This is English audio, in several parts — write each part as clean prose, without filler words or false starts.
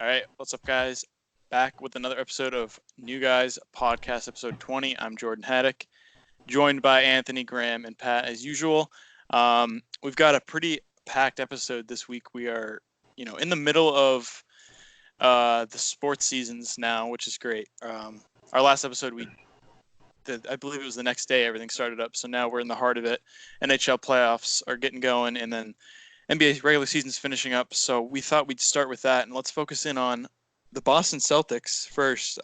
All right, what's up, guys? Back with another episode of New Guys Podcast, episode 20. I'm Jordan Haddock, joined by Anthony, Graham, and Pat as usual. We've got a pretty packed episode this week. We are, in the middle of the sports seasons now, which is great. Our last episode, I believe it was the next day everything started up. So now we're in the heart of it. NHL playoffs are getting going, and then NBA regular season's finishing up. So we thought we'd start with that, and let's focus in on the Boston Celtics first.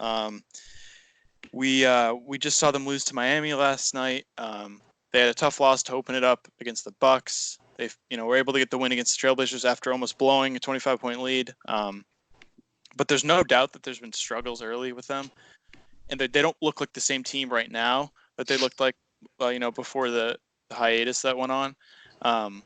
We just saw them lose to Miami last night. They had a tough loss to open it up against the Bucks. They were able to get the win against the Trailblazers after almost blowing a 25-point lead. But there's no doubt that there's been struggles early with them, and they don't look like the same team right now that they looked like, before the hiatus that went on.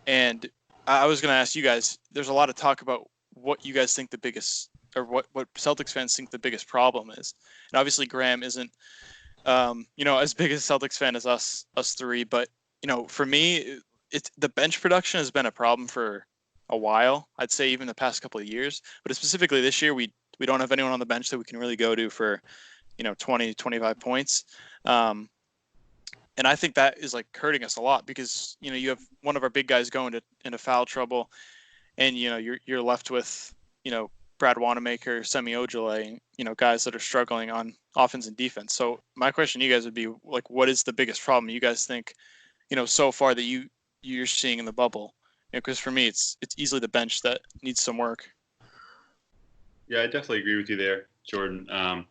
And I was going to ask you guys, there's a lot of talk about what you guys think the biggest, or what Celtics fans think the biggest problem is. And obviously Graham isn't, as big a Celtics fan as us three, but, for me, the bench production has been a problem for a while. I'd say even the past couple of years, but specifically this year, we don't have anyone on the bench that we can really go to for, 20, 25 points. And I think that is hurting us a lot because, you have one of our big guys going into foul trouble, and, you're left with, Brad Wanamaker, Semi Ojeleye, guys that are struggling on offense and defense. So my question to you guys would be what is the biggest problem you guys think, so far that you're seeing in the bubble? Because for me, it's easily the bench that needs some work. Yeah, I definitely agree with you there, Jordan.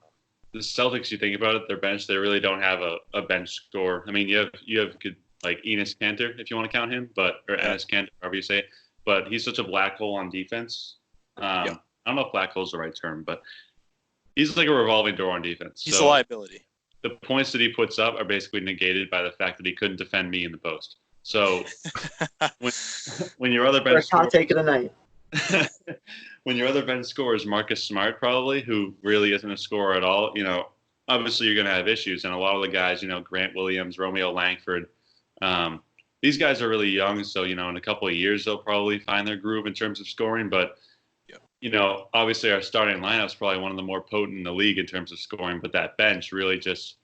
The Celtics, you think about it, their bench, they really don't have a bench scorer. I mean, you have good Enes Kanter, if you want to count him, or Enes Kanter, however you say it, but he's such a black hole on defense. I don't know if black hole is the right term, but he's like a revolving door on defense. He's a liability. The points that he puts up are basically negated by the fact that he couldn't defend me in the post. So when your other bench score, take it a night. When your other bench scorer is Marcus Smart, probably, who really isn't a scorer at all, obviously you're going to have issues. And a lot of the guys, Grant Williams, Romeo Langford, these guys are really young. So, in a couple of years, they'll probably find their groove in terms of scoring. But, obviously our starting lineup is probably one of the more potent in the league in terms of scoring. But that bench really just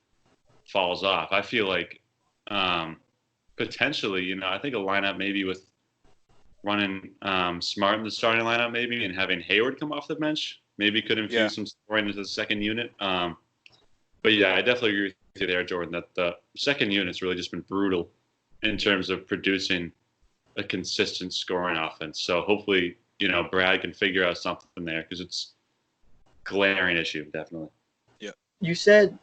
falls off. I feel like potentially, I think a lineup maybe with running Smart in the starting lineup maybe and having Hayward come off the bench maybe could infuse some scoring into the second unit. But yeah, I definitely agree with you there, Jordan, that the second unit's really just been brutal in terms of producing a consistent scoring offense. So hopefully, Brad can figure out something there because it's a glaring issue, definitely. Yeah. You said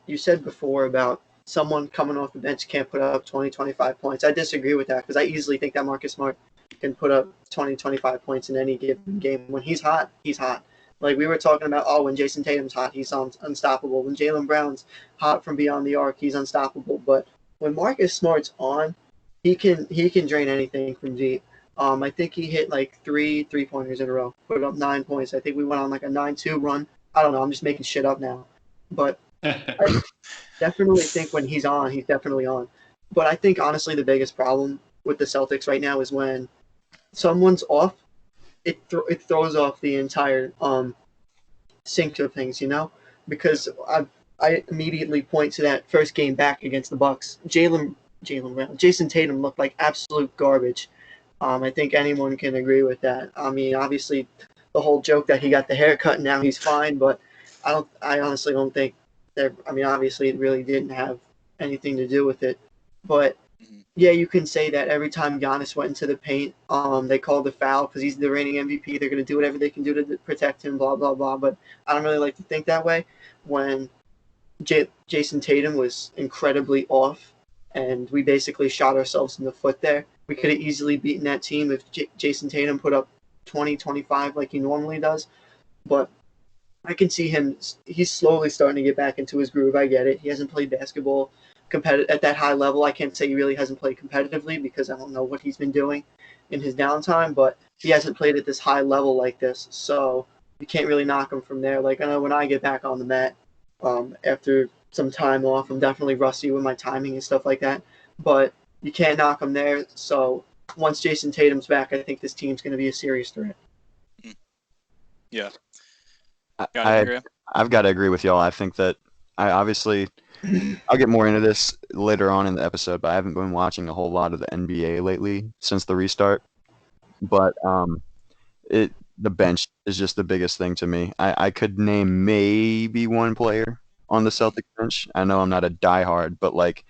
before about someone coming off the bench can't put up 20, 25 points. I disagree with that because I easily think that Marcus Smart can put up 20, 25 points in any given game. When he's hot, he's hot. Like we were talking about, when Jason Tatum's hot, he's unstoppable. When Jaylen Brown's hot from beyond the arc, he's unstoppable. But when Marcus Smart's on, he can drain anything from deep. I think he hit 3 3-pointers in a row, put up 9 points. I think we went on a 9-2 run. I don't know. I'm just making shit up now. But I definitely think when he's on, he's definitely on. But I think, honestly, the biggest problem with the Celtics right now is when someone's off, it throws off the entire sync of things, because I immediately point to that first game back against the Bucks. Jaylen Brown, Jason Tatum looked like absolute garbage. I think anyone can agree with that. I mean, obviously, the whole joke that he got the haircut and now he's fine, but I honestly don't think that. I mean, obviously, it really didn't have anything to do with it, but. Yeah, you can say that every time Giannis went into the paint, they called the foul because he's the reigning MVP. They're going to do whatever they can do to protect him, blah, blah, blah. But I don't really like to think that way. When Jason Tatum was incredibly off and we basically shot ourselves in the foot there, we could have easily beaten that team if Jason Tatum put up 20, 25 like he normally does. But I can see him. He's slowly starting to get back into his groove. I get it. He hasn't played basketball at that high level. I can't say he really hasn't played competitively because I don't know what he's been doing in his downtime, but he hasn't played at this high level like this, so you can't really knock him from there. I know when I get back on the mat after some time off, I'm definitely rusty with my timing and stuff like that, but you can't knock him there. So once Jason Tatum's back, I think this team's going to be a serious threat. Yeah. I, Got I it, Graham? I've got to agree with y'all. I think that I'll get more into this later on in the episode, but I haven't been watching a whole lot of the NBA lately since the restart. But the bench is just the biggest thing to me. I could name maybe one player on the Celtics bench. I know I'm not a diehard, but like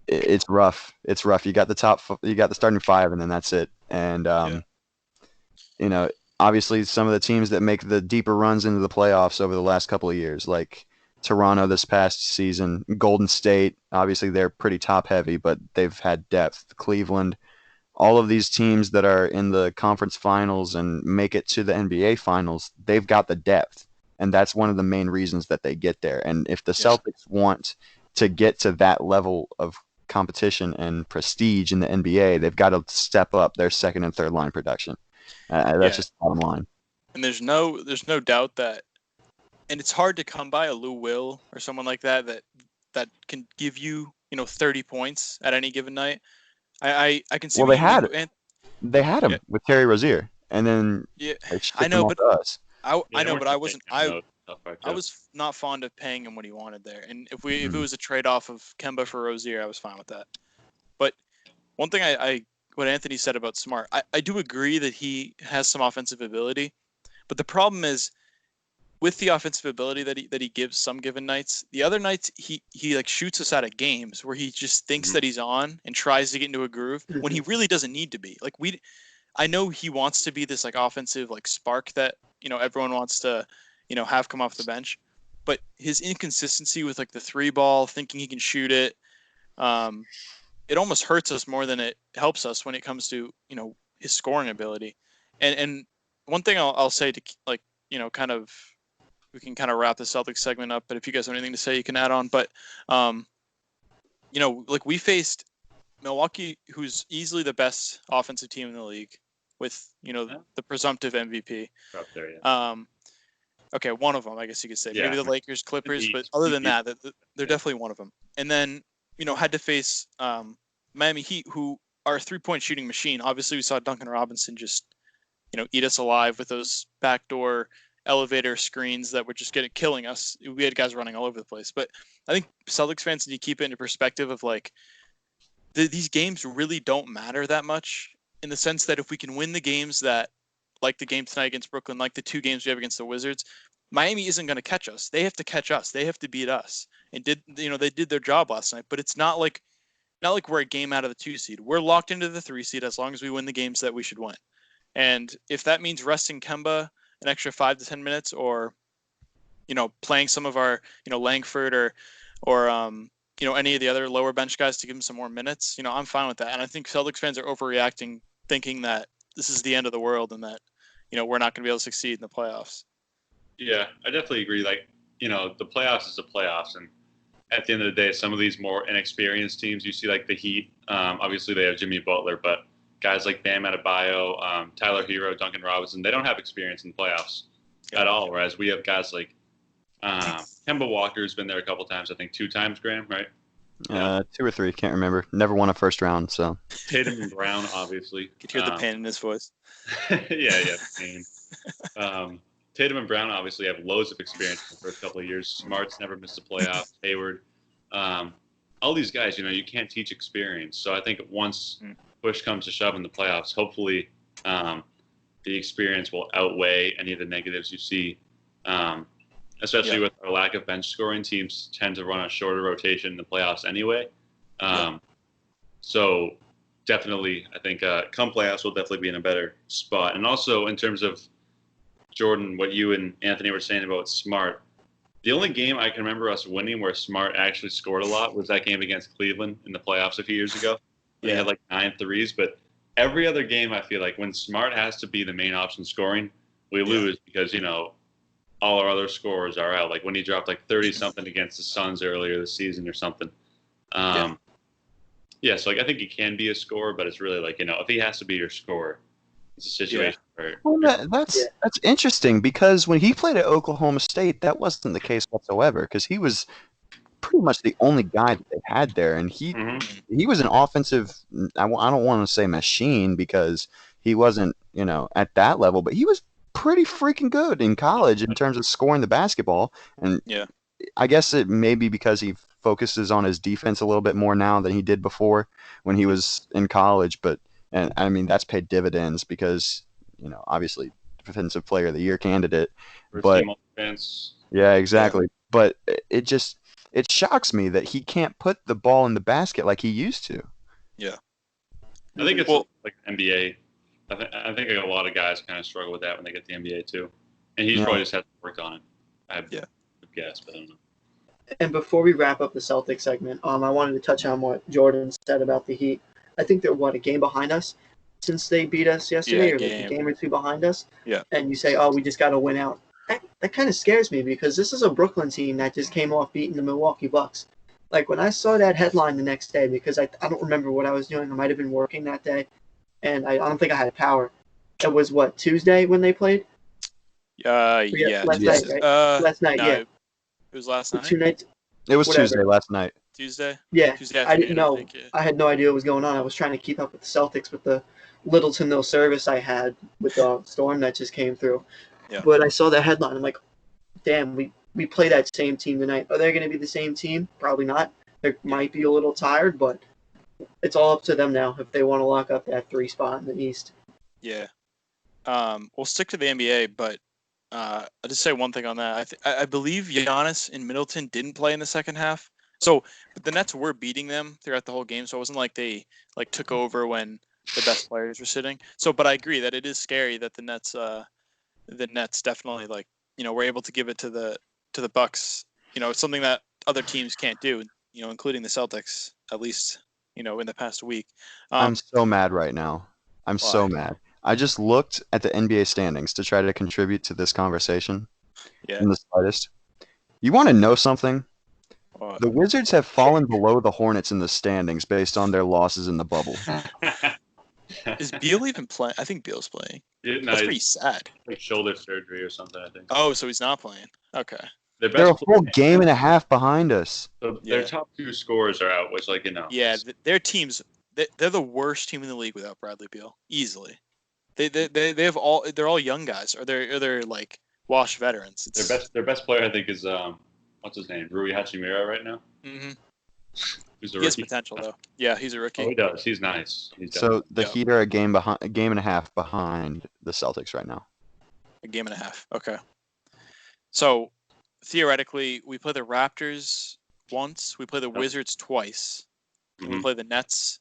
it's rough. It's rough. You got you got the starting five, and then that's it. And you know, obviously some of the teams that make the deeper runs into the playoffs over the last couple of years, like Toronto this past season, Golden State, obviously they're pretty top heavy, but they've had depth. Cleveland, all of these teams that are in the conference finals and make it to the NBA finals, they've got the depth. And that's one of the main reasons that they get there. And if the Celtics want to get to that level of competition and prestige in the NBA, they've got to step up their second and third line production. That's just the bottom line. And there's no doubt that, and it's hard to come by a Lou Will or someone like that can give you 30 points at any given night. I can see. Well, they had him Yeah. with Terry Rozier, and then I know, but us. I know, but I wasn't. I Like was not fond of paying him what he wanted there. And if it was a trade off of Kemba for Rozier, I was fine with that. But one thing what Anthony said about Smart, I do agree that he has some offensive ability, but the problem is with the offensive ability that he gives some given nights, the other nights he like shoots us out of games where he just thinks that he's on and tries to get into a groove when he really doesn't need to be. Like I know he wants to be this like offensive like spark that everyone wants to have come off the bench, but his inconsistency with like the three ball, thinking he can shoot it, it almost hurts us more than it helps us when it comes to his scoring ability. And one thing I'll say to like kind of, we can kind of wrap the Celtics segment up, but if you guys have anything to say, you can add on. But like we faced Milwaukee, who's easily the best offensive team in the league, with the presumptive MVP. Up there, yeah. Okay, one of them, I guess you could say. Yeah. Maybe the Lakers, Clippers, but other than that, they're definitely one of them. And then had to face Miami Heat, who are a 3-point shooting machine. Obviously, we saw Duncan Robinson just eat us alive with those backdoor elevator screens that were just killing us. We had guys running all over the place. But I think Celtics fans need to keep it into perspective of like these games really don't matter that much, in the sense that if we can win the games that, like the game tonight against Brooklyn, like the 2 games we have against the Wizards, Miami isn't going to catch us. They have to catch us. They have to beat us. And they did their job last night, but it's not like we're a game out of the 2 seed. We're locked into the 3 seed as long as we win the games that we should win. And if that means resting Kemba an extra 5 to 10 minutes, or playing some of our Langford or any of the other lower bench guys to give them some more minutes, I'm fine with that. And I think Celtics fans are overreacting, thinking that this is the end of the world and that we're not going to be able to succeed in the playoffs. Yeah, I definitely agree. Like the playoffs is the playoffs, and at the end of the day, some of these more inexperienced teams, you see like the Heat, obviously they have Jimmy Butler, but guys like Bam Adebayo, Tyler Hero, Duncan Robinson, they don't have experience in playoffs at all. Whereas we have guys like Kemba Walker's been there a couple times, I think 2 times, Graham, right? 2 or 3, can't remember. Never won a first round, so. Tatum and Brown, obviously. You could hear the pain in his voice. yeah, pain. Tatum and Brown obviously have loads of experience in the first couple of years. Smart's never missed a playoff. Hayward. All these guys, you can't teach experience. So I think once push comes to shove in the playoffs, hopefully the experience will outweigh any of the negatives you see. Especially with our lack of bench scoring, teams tend to run a shorter rotation in the playoffs anyway. So definitely, I think come playoffs, we'll definitely be in a better spot. And also in terms of Jordan, what you and Anthony were saying about Smart, the only game I can remember us winning where Smart actually scored a lot was that game against Cleveland in the playoffs a few years ago. They had like 9 threes, but every other game I feel like when Smart has to be the main option scoring, we lose because, all our other scorers are out. Like when he dropped like 30-something against the Suns earlier this season or something. So like I think he can be a scorer, but it's really like, if he has to be your scorer, it's a situation where... Well, that's interesting, because when he played at Oklahoma State, that wasn't the case whatsoever, because he was pretty much the only guy that they had there, and he was an offensive, I don't want to say machine, because he wasn't, at that level, but he was pretty freaking good in college in terms of scoring the basketball. And Yeah. I guess it may be because he focuses on his defense a little bit more now than he did before when he was in college. And I mean, that's paid dividends because, obviously defensive player of the year candidate. First But team offense. yeah, exactly. But it shocks me that he can't put the ball in the basket like he used to. Yeah. I think it's Well, like NBA. I think a lot of guys kind of struggle with that when they get to the NBA too, and he's Yeah. probably just had to work on it. I Yeah. guess, but I don't know. And before we wrap up the Celtics segment, I wanted to touch on what Jordan said about the Heat. I think they're a game behind us since they beat us yesterday, Yeah, or like a game or two behind us. Yeah. And you say, "Oh, we just got to win out." That kind of scares me because this is a Brooklyn team that just came off beating the Milwaukee Bucks. Like when I saw that headline the next day, because I don't remember what I was doing. I might have been working that day, and I don't think I had power. It was what, Tuesday when they played? Yeah. Last night, Tuesday. right? Last night, no, yeah. It was last night. 2 nights. It was Whatever. Tuesday last night. Tuesday. Yeah, Tuesday I didn't afternoon, know. I think. Yeah. I had no idea what was going on. I was trying to keep up with the Celtics with the little to no service I had with the storm that just came through. Yeah. But I saw that headline. I'm like, damn, we play that same team tonight. Are they going to be the same team? Probably not. They might be a little tired, but it's all up to them now if they want to lock up that 3 spot in the East. Yeah. We'll stick to the NBA, but I'll just say one thing on that. I believe Giannis and Middleton didn't play in the second half. So, but the Nets were beating them throughout the whole game. So it wasn't like they took over when the best players were sitting. So, but I agree that it is scary that the Nets definitely were able to give it to the Bucks. It's something that other teams can't do. Including the Celtics, at least in the past week. I'm so mad right now. I'm so Why? mad. I just looked at the NBA standings to try to contribute to this conversation Yeah. in the slightest. You want to know something? What? The Wizards have fallen below the Hornets in the standings based on their losses in the bubble. Is Beal even playing? I think Beal's playing. No, That's pretty sad. like shoulder surgery or something. I think. Oh, so he's not playing. Okay. Their They're a best full game and a half behind us. So Yeah. their top 2 scorers are out, which Yeah, their teams. They're the worst team in the league without Bradley Beal, easily. They have all. They're all young guys, or they're like washed veterans. Their best player I think is what's his name, Rui Hachimura right now. Mm-hmm. Who's a He has rookie. potential though. Yeah, he's a rookie. Oh, he does. He's nice. He's So the Yeah. Heat are a game and a half behind the Celtics right now. A game and a half. Okay. So theoretically, we play the Raptors once. We play the Wizards twice. And we Mhm. play the Nets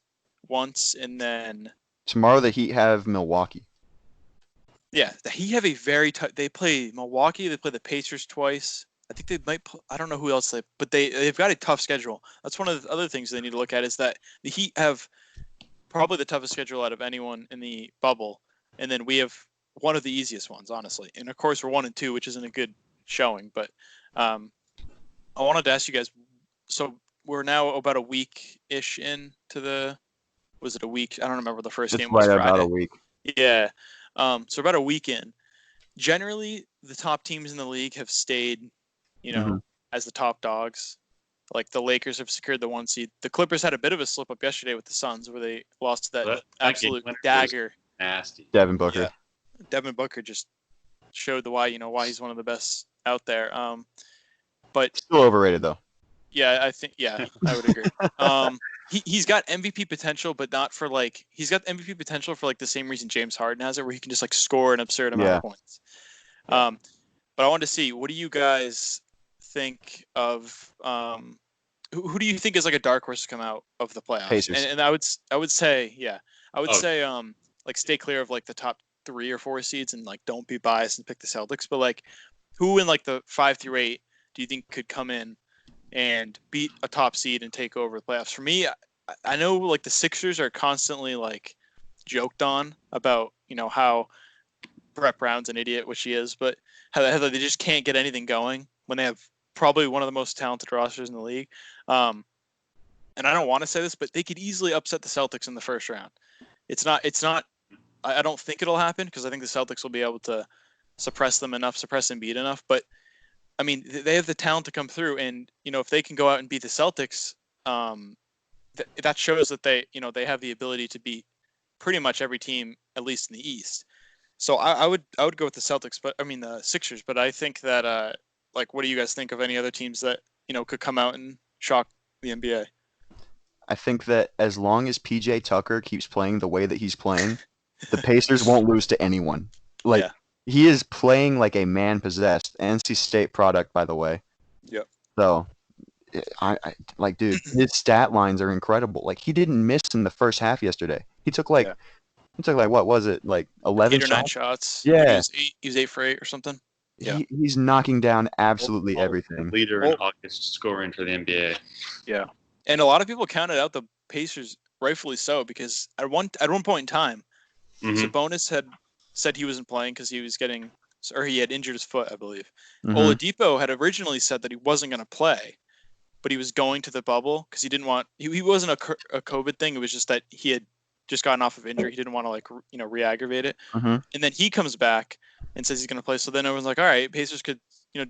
once, and then Tomorrow the Heat have Milwaukee. yeah, the Heat have a very tough. They play Milwaukee. They play the Pacers twice. I think they might. I don't know who else but they've got a tough schedule. That's one of the other things they need to look at is that the Heat have probably the toughest schedule out of anyone in the bubble, and then we have one of the easiest ones, honestly. And of course, we're 1-2, which isn't a good showing. But I wanted to ask you guys. So we're now about a week-ish into the. Was it a week? I don't remember the first It's game was right Friday. about a week. Yeah. So about a week in. Generally, the top teams in the league have stayed, as the top dogs. Like the Lakers have secured the 1 seed. The Clippers had a bit of a slip up yesterday with the Suns, where they lost to that absolute dagger. Nasty. Devin Booker. Yeah. Devin Booker just showed why he's one of the best out there. But Still overrated though. yeah, I would agree. He's got MVP potential, but not for he's got MVP potential for the same reason James Harden has it, where he can just score an absurd amount of points. But I wanted to see, what do you guys think of? Who do you think is a dark horse to come out of the playoffs? Pacers. And I would say stay clear of the top 3 or 4 seeds and don't be biased and pick the Celtics. But who in the 5 through 8 do you think could come in and beat a top seed and take over the playoffs? For me, I know the Sixers are constantly joked on about how Brett Brown's an idiot, which he is, but how they just can't get anything going when they have probably one of the most talented rosters in the league. And I don't want to say this, but they could easily upset the Celtics in the first round. It's not. I don't think it'll happen because I think the Celtics will be able to suppress Embiid enough. But I mean, they have the talent to come through, and if they can go out and beat the Celtics, that shows that they have the ability to beat pretty much every team, at least in the East. So I would go with the Celtics, but I mean the Sixers. But I think that like, what do you guys think of any other teams that could come out and shock the NBA? I think that as long as PJ Tucker keeps playing the way that he's playing, the Pacers won't lose to anyone. Like Yeah. he is playing like a man possessed. NC State product, by the way. Yep. So, I like, dude, his stat lines are incredible. Like he didn't miss in the first half yesterday. He took like what was it, like 11 8 or 9 shots? shots. Yeah. He was 8 for 8 or something. Yeah. He's knocking down absolutely everything. Leader in August scoring for the NBA. Yeah. And a lot of people counted out the Pacers, rightfully so, because at one point in time, Sabonis had said he wasn't playing because he was he had injured his foot, I believe. Oladipo had originally said that he wasn't going to play, but he was going to the bubble because he didn't want. He wasn't a COVID thing. It was just that he had just gotten off of injury. He didn't want to re-aggravate it. And then he comes back and says he's going to play. So then everyone's like, all right, Pacers could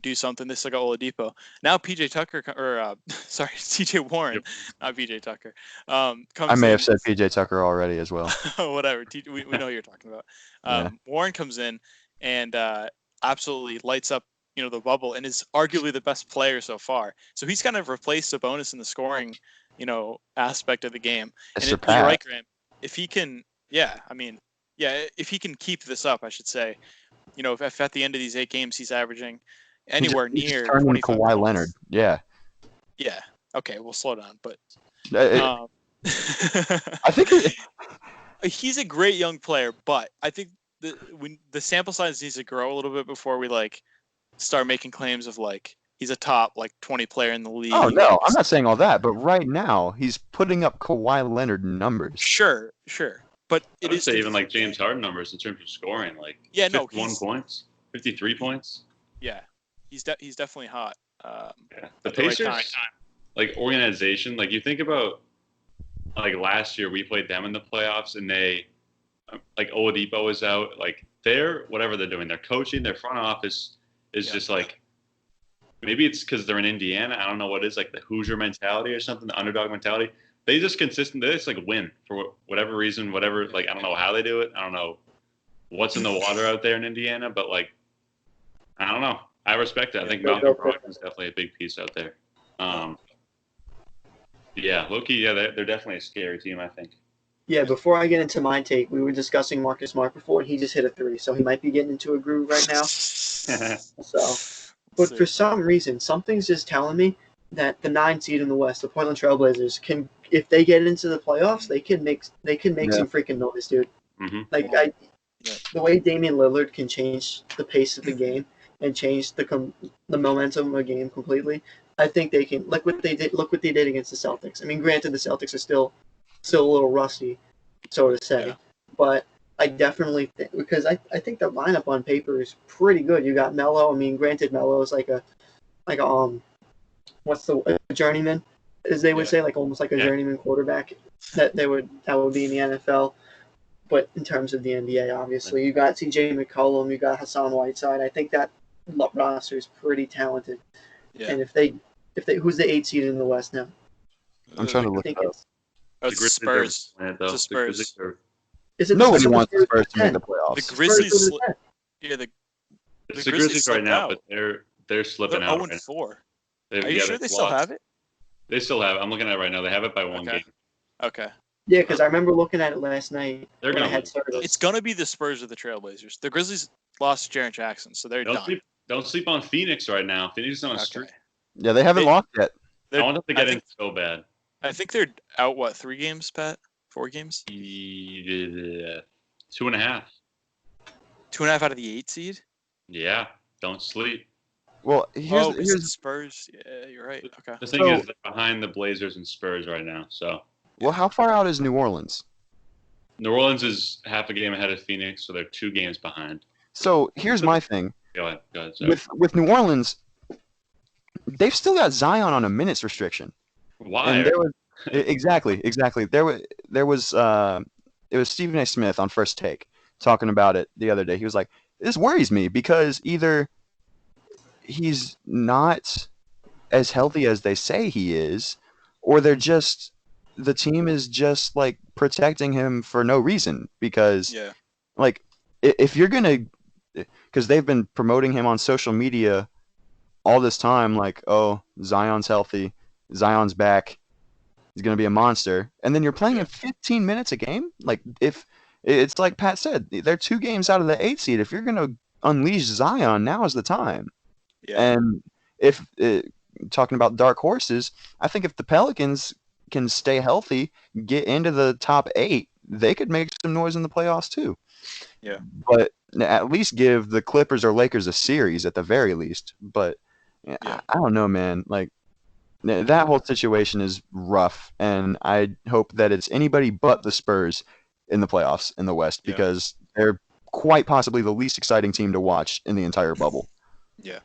do something. They still got Oladipo. Now PJ Tucker TJ Warren, not PJ Tucker. Comes I may have said PJ Tucker already as well. Whatever. We know what you're talking about. Warren comes in and absolutely lights up the bubble and is arguably the best player so far. So he's kind of replaced Sabonis in the scoring aspect of the game. And you're right, Graham. If he can, if he can keep this up, I should say, if at the end of these 8 games he's averaging anywhere near 25 Kawhi points. Leonard, yeah. Okay, we'll slow down, but I think he's a great young player, but I think the sample size needs to grow a little bit before we start making claims of he's a top 20 player in the league. Oh no, I'm not saying all that, but right now he's putting up Kawhi Leonard numbers. Sure, but I would say even James Harden numbers in terms of scoring, 51 points, 53 points. Yeah, he's definitely hot. The Pacers, organization, you think about last year we played them in the playoffs and they Oladipo is out, they're whatever they're doing, their coaching, their front office is just maybe it's because they're in Indiana. I don't know what it is, the Hoosier mentality or something, the underdog mentality. They just consistently win for whatever reason, whatever. I don't know how they do it. I don't know what's in the water out there in Indiana, but I don't know. I respect it. I think Malcolm Brogdon is definitely a big piece out there. Low-key, they're definitely a scary team, I think. Yeah, before I get into my take, we were discussing Marcus Smart before, and he just hit a 3, so he might be getting into a groove right now. But for some reason, something's just telling me that the 9 seed in the West, the Portland Trailblazers, can, if they get into the playoffs, they can make some freaking noise, dude. The way Damian Lillard can change the pace of the game and change the momentum of a game completely, I think they can. Look what they did against the Celtics. I mean, granted, the Celtics are still a little rusty, so to say, but I definitely think, because I think the lineup on paper is pretty good. You got Melo. I mean, granted, Melo is a journeyman, as they would say, almost like a journeyman quarterback that would be in the NFL. But in terms of the NBA, obviously, you got CJ McCollum, you got Hassan Whiteside. I think that roster is pretty talented. Yeah. And if they who's the 8 seed in the West now? I'm trying to look it up. It's the Spurs. It's the Spurs. Nobody wants the Spurs to make the playoffs. The Grizzlies. It's the Grizzlies right now, but they're slipping out. 0-4. Are you sure they still have it? They still have it. I'm looking at it right now. They have it by 1 game. Okay. Yeah, because I remember looking at it last night. They're going to. It's going to be the Spurs or the Trailblazers. The Grizzlies lost Jaren Jackson, so they're done. Don't sleep on Phoenix right now. Phoenix is on a streak. Yeah, they haven't lost yet. I want them to get in so bad. I think they're out, 3 games, Pat? 4 games? 2.5. 2.5 out of the 8 seed? Yeah, don't sleep. Well, here's the Spurs. Yeah, you're right. Okay. The thing is, they're behind the Blazers and Spurs right now. So. Well, how far out is New Orleans? New Orleans is half a game ahead of Phoenix, so they're 2 games behind. So here's my thing. Go ahead. With New Orleans, they've still got Zion on a minutes restriction. Why? And exactly. There was it was Stephen A. Smith on First Take talking about it the other day. He was like, "This worries me because either he's not as healthy as they say he is, or the team is just protecting him for no reason because if you're gonna, because they've been promoting him on social media all this time, like, oh, Zion's healthy, Zion's back, he's gonna be a monster, and then you're playing Yeah. him 15 minutes a game. Like, if it's like Pat said, they're 2 games out of the 8 seed. If you're gonna unleash Zion, now is the time. Yeah. And if talking about dark horses, I think if the Pelicans can stay healthy, get into the top 8, they could make some noise in the playoffs too. Yeah. But at least give the Clippers or Lakers a series at the very least. But Yeah. I don't know, man. Like that whole situation is rough, and I hope that it's anybody but the Spurs in the playoffs in the West Yeah. because they're quite possibly the least exciting team to watch in the entire bubble. Yeah.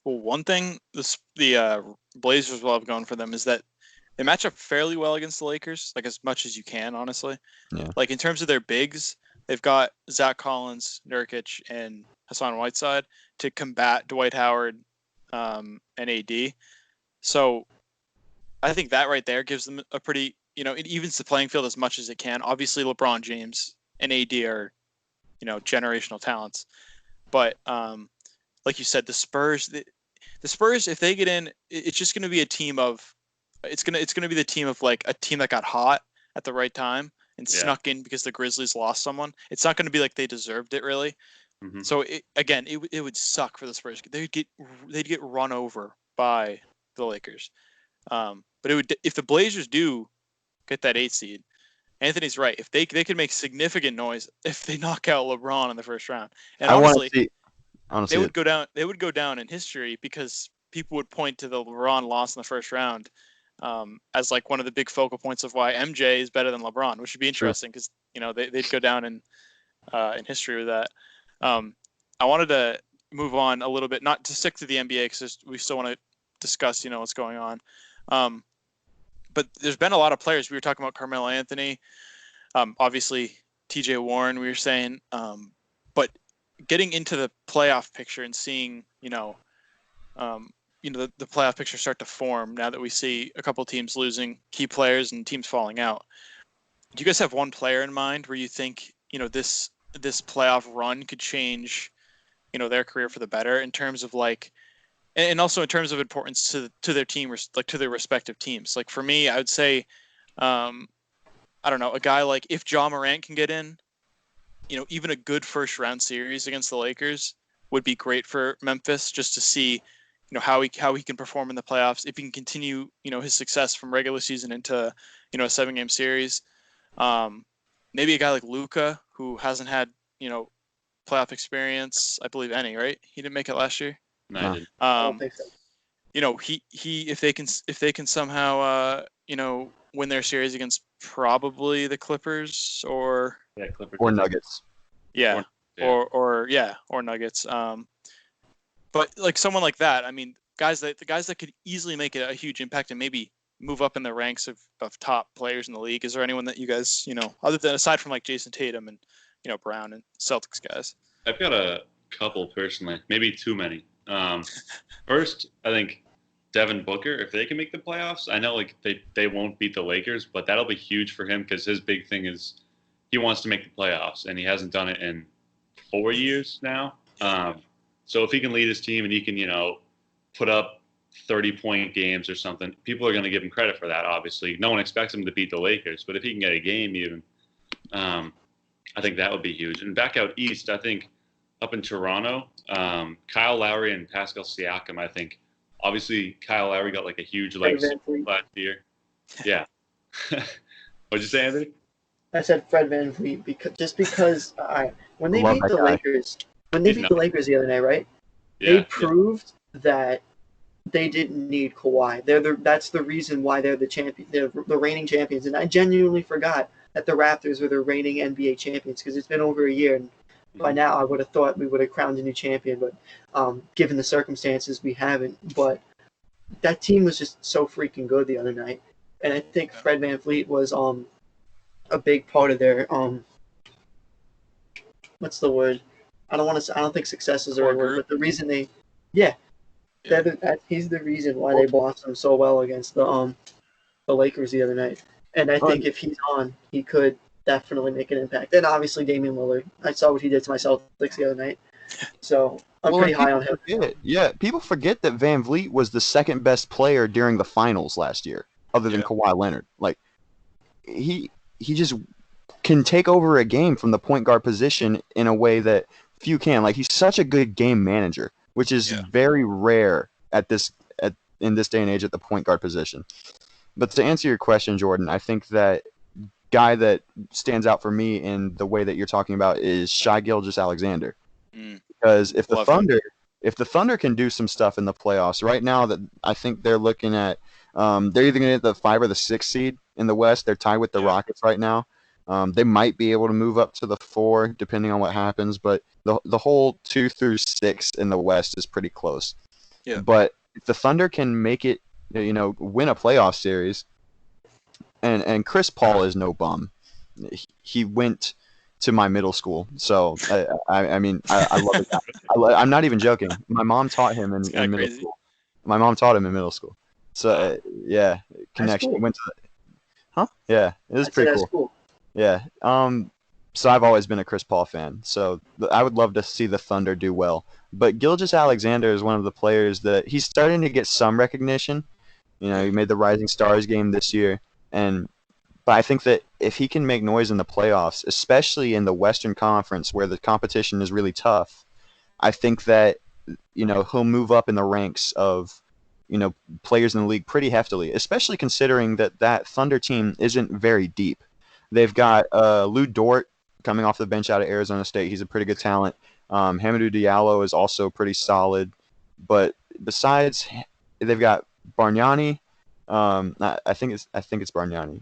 Well, one thing the Blazers will have going for them is that they match up fairly well against the Lakers, like as much as you can, honestly. Yeah. Like in terms of their bigs, they've got Zach Collins, Nurkic, and Hassan Whiteside to combat Dwight Howard and AD. So I think that right there gives them a pretty, it evens the playing field as much as it can. Obviously, LeBron James and AD are, generational talents. But like you said, the Spurs, if they get in, it's just going to be a team of, it's gonna be the team of like a team that got hot at the right time and snuck in because the Grizzlies lost someone. It's not going to be like they deserved it really. Mm-hmm. So it would suck for the Spurs. They'd get run over by the Lakers. But it would, if the Blazers do get that 8 seed, Anthony's right. If they could make significant noise if they knock out LeBron in the first round, and honestly, they would go down. They would go down in history because people would point to the LeBron loss in the first round as like one of the big focal points of why MJ is better than LeBron, which would be interesting because they'd go down in history with that. I wanted to move on a little bit, not to stick to the NBA because we still want to discuss what's going on. But there's been a lot of players. We were talking about Carmelo Anthony, obviously TJ Warren. We were saying, but getting into the playoff picture and seeing the playoff picture start to form now that we see a couple teams losing key players and teams falling out. Do you guys have one player in mind where you think this playoff run could change their career for the better in terms of like, and also in terms of importance to their team, like to their respective teams? Like for me, I would say, I don't know, a guy like if Ja Morant can get in, even a good first round series against the Lakers would be great for Memphis just to see, how he can perform in the playoffs. If he can continue, his success from regular season into, a 7-game series. Maybe a guy like Luka who hasn't had, playoff experience, I believe any, right? He didn't make it last year. No, I didn't. I don't think so. He if they can somehow win their series against probably the Clippers or Clippers or Nuggets. Or Nuggets. But like someone like that, I mean, the guys that could easily make a huge impact and maybe move up in the ranks of top players in the league. Is there anyone that you guys, other than aside from like Jason Tatum and Brown and Celtics guys? I've got a couple personally, maybe too many. First, I think Devin Booker, if they can make the playoffs, I know like they won't beat the Lakers, but that'll be huge for him because his big thing is he wants to make the playoffs, and he hasn't done it in 4 years now. So if he can lead his team and he can, put up 30-point games or something, people are going to give him credit for that, obviously. No one expects him to beat the Lakers, but if he can get a game even, I think that would be huge. And back out east, I think up in Toronto, Kyle Lowry and Pascal Siakam, I think. Obviously, Kyle Lowry got like a huge last year. Yeah. What'd you say, Anthony? I said Fred VanVleet because when they beat the Lakers, the Lakers the other night, right? Yeah, they proved that they didn't need Kawhi. That's the reason why they're the champion. They're the reigning champions. And I genuinely forgot that the Raptors were the reigning NBA champions because it's been over a year. And by now, I would have thought we would have crowned a new champion, but given the circumstances, we haven't. But that team was just so freaking good the other night, and I think Fred VanVleet was a big part of their what's the word? I don't think success is the right word, but the reason he's the reason why they blossomed so well against the Lakers the other night. And I think if he's on, he could definitely make an impact. And obviously Damian Lillard. I saw what he did to my Celtics the other night. So I'm pretty high on him. People forget that Van Vliet was the second best player during the finals last year, other than Kawhi Leonard. Like, he just can take over a game from the point guard position in a way that few can. Like, he's such a good game manager, which is very rare in this day and age at the point guard position. But to answer your question, Jordan, I think that guy that stands out for me in the way that you're talking about is Shai Gilgeous-Alexander. Because if the Thunder can do some stuff in the playoffs right now, that I think they're looking at, they're either going to get the 5 or the 6 seed in the West. They're tied with the Rockets right now. They might be able to move up to the 4 depending on what happens, but the whole 2 through 6 in the West is pretty close. Yeah. But if the Thunder can make it, win a playoff series, and Chris Paul is no bum. He went to my middle school, so I mean I love it. I'm not even joking. My mom taught him in middle school. My mom taught him in middle school. So connection. Cool. Went to, yeah, it was pretty cool. Yeah. So I've always been a Chris Paul fan. So I would love to see the Thunder do well. But Gilgeous-Alexander is one of the players that he's starting to get some recognition. He made the Rising Stars game this year, but I think that if he can make noise in the playoffs, especially in the Western Conference where the competition is really tough, I think that he'll move up in the ranks of players in the league pretty heftily, especially considering that Thunder team isn't very deep. They've got Lou Dort coming off the bench out of Arizona State. He's a pretty good talent. Hamidou Diallo is also pretty solid. But besides, they've got Bargnani. I think it's Bargnani.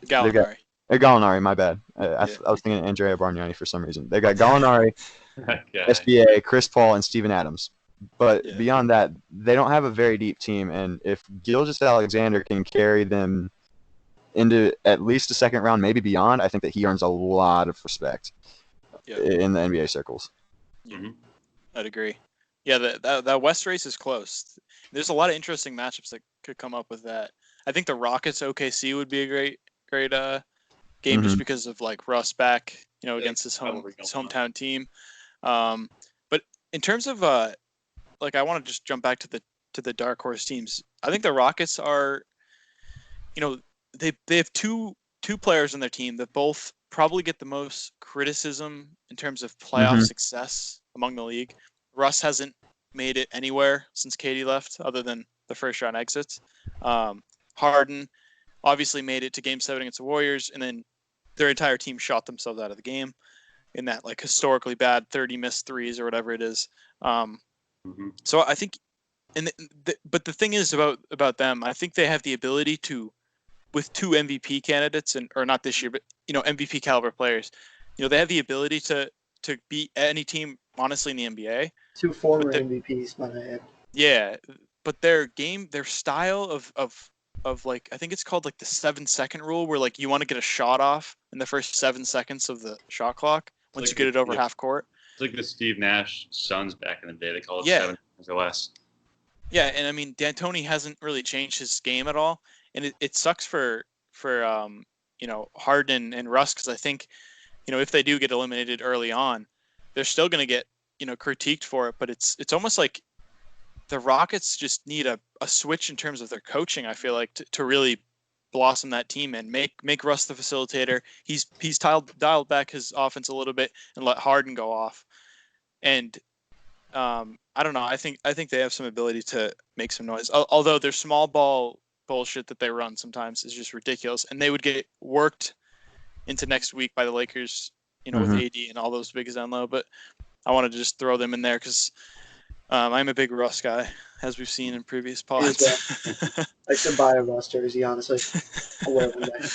Gallinari, my bad. I was thinking Andrea Bargnani for some reason. They got Gallinari, SBA, Chris Paul, and Steven Adams. But beyond that, they don't have a very deep team. And if Gilgeous-Alexander can carry them into at least a second round, maybe beyond, I think that he earns a lot of respect in the NBA circles. Mm-hmm. I'd agree. Yeah, that West race is close. There's a lot of interesting matchups that could come up with that. I think the Rockets OKC would be a great game just because of like Russ back, against his hometown team. But in terms of I want to just jump back to the dark horse teams. I think the Rockets are, they have two players on their team that both probably get the most criticism in terms of playoff success among the league. Russ hasn't made it anywhere since KD left, other than the first round exits. Harden obviously made it to Game 7 against the Warriors, and then their entire team shot themselves out of the game in that like historically bad 30 missed threes or whatever it is. So I think, but the thing is about them, I think they have the ability to, with 2 MVP candidates, or not this year, but MVP caliber players, they have the ability to beat any team honestly in the NBA. 2 former MVPs, might I add. Yeah, but their style of like, I think it's called like the 7-second rule, where like you want to get a shot off in the first 7 seconds of the shot clock once you get it over half court. It's like the Steve Nash Suns back in the day. They call it 7 seconds or less. Yeah, and I mean D'Antoni hasn't really changed his game at all, and it sucks for Harden and Russ, because I think if they do get eliminated early on, they're still going to get critiqued for it. But it's almost like the Rockets just need a switch in terms of their coaching, I feel like, to really blossom that team and make Russ the facilitator. He's dialed back his offense a little bit and let Harden go off. And I don't know. I think they have some ability to make some noise. Although their small ball bullshit that they run sometimes is just ridiculous, and they would get worked into next week by the Lakers, with AD and all those big down low. But I wanted to just throw them in there because I'm a big Russ guy, as we've seen in previous pods. I should buy a Russ jersey, honestly. I'll wear one day.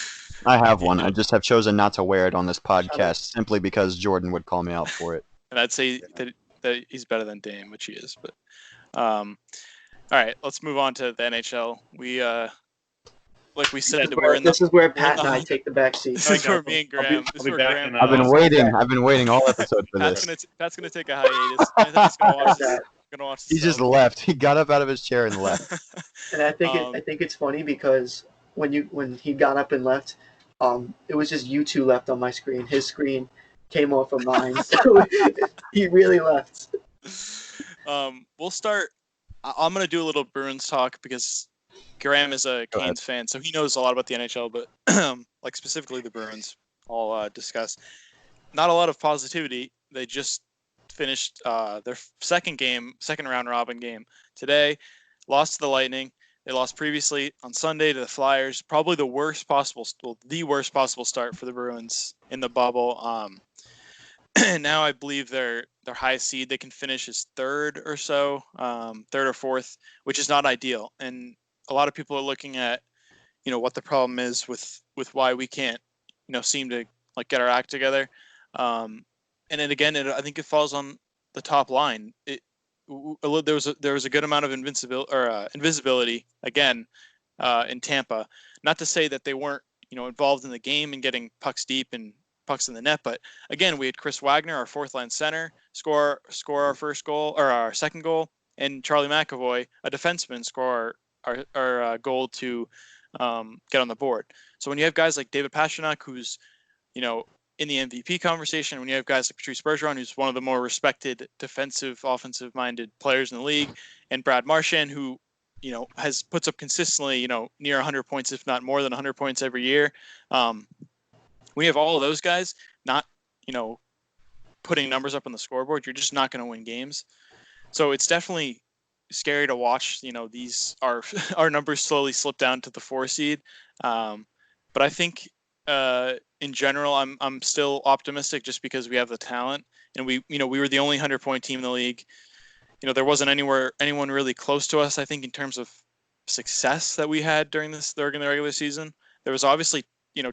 I have one. I just have chosen not to wear it on this podcast simply because Jordan would call me out for it. And I'd say that he's better than Dame, which he is. But all right, let's move on to the NHL. We like we said, this is where Pat and I take the back seat. This is where me and Graham. I've been waiting. I've been waiting all episode for this. Pat's gonna take a hiatus. Anthony's gonna watch this. He just left. He got up out of his chair and left. And I think it's funny because when he got up and left, it was just you two left on my screen. His screen came off of mine, so he really left. We'll start. I'm gonna do a little Bruins talk because Graham is a Canes fan, so he knows a lot about the NHL, but like specifically the Bruins, I'll discuss. Not a lot of positivity. They just finished their second round robin game today. Lost to the Lightning. They lost previously on Sunday to the Flyers. Probably the worst possible start for the Bruins in the bubble. Now I believe their highest seed they can finish is third or so, third or fourth, which is not ideal. And a lot of people are looking at, what the problem is with why we can't, seem to like get our act together. And then again, I think it falls on the top line. There was a good amount of invisibility again in Tampa. Not to say that they weren't involved in the game and getting pucks deep and pucks in the net, but again, we had Chris Wagner, our fourth line center, score our first goal or our second goal, and Charlie McAvoy, a defenseman, score our goal to get on the board. So when you have guys like David Pastrnak, who's in the MVP conversation, when you have guys like Patrice Bergeron, who's one of the more respected defensive, offensive-minded players in the league, and Brad Marchand, who puts up consistently near 100 points, if not more than 100 points every year. We have all of those guys not putting numbers up on the scoreboard. You're just not going to win games. So it's definitely scary to watch. These our numbers slowly slip down to the 4 seed. But I think in general, I'm still optimistic just because we have the talent, and we were the only 100-point team in the league. There wasn't anyone really close to us, I think, in terms of success that we had during the regular season. There was obviously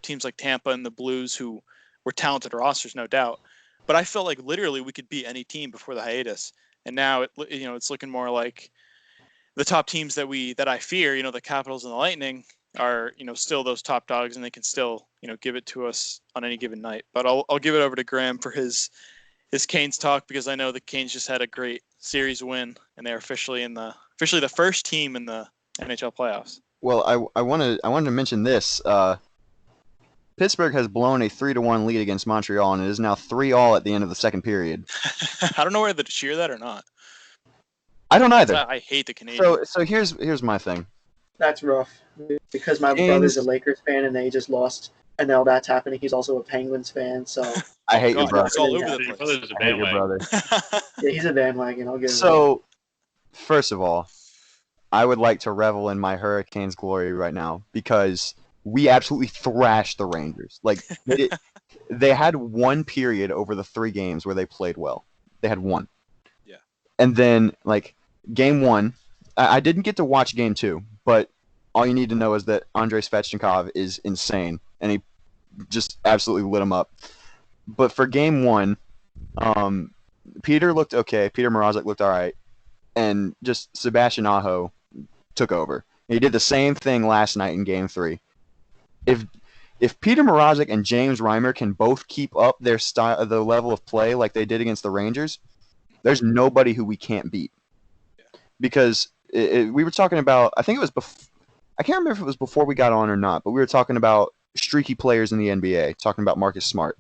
teams like Tampa and the Blues who were talented rosters, no doubt. But I felt like literally we could beat any team before the hiatus, and now it's looking more like the top teams that I fear, the Capitals and the Lightning, are still those top dogs, and they can still give it to us on any given night. But I'll give it over to Graham for his Canes talk, because I know the Canes just had a great series win, and they're officially the first team in the NHL playoffs. Well, I wanted to mention this. Pittsburgh has blown a 3-1 lead against Montreal, and it is now 3-3 at the end of the second period. I don't know whether to cheer that or not. I don't either. I hate the Canadiens. So here's my thing. That's rough, because my brother's a Lakers fan and they just lost, and now that's happening. He's also a Penguins fan, so I hate your brother. It's all over the place. I hate your brother. Yeah, he's a bandwagon. I'll give him So, first of all, I would like to revel in my Hurricanes glory right now, because we absolutely thrashed the Rangers. Like they had one period over the 3 games where they played well. They had one. Yeah. And then game 1, I didn't get to watch game 2, but all you need to know is that Andrei Svechnikov is insane, and he just absolutely lit him up. But for game 1, Peter looked okay. Peter Mrazek looked all right, and just Sebastian Aho took over. He did the same thing last night in game 3. If Peter Mrazek and James Reimer can both keep up their style, the level of play like they did against the Rangers, there's nobody who we can't beat. Because we were talking about, I think it was I can't remember if it was before we got on or not, but we were talking about streaky players in the NBA, talking about Marcus Smart.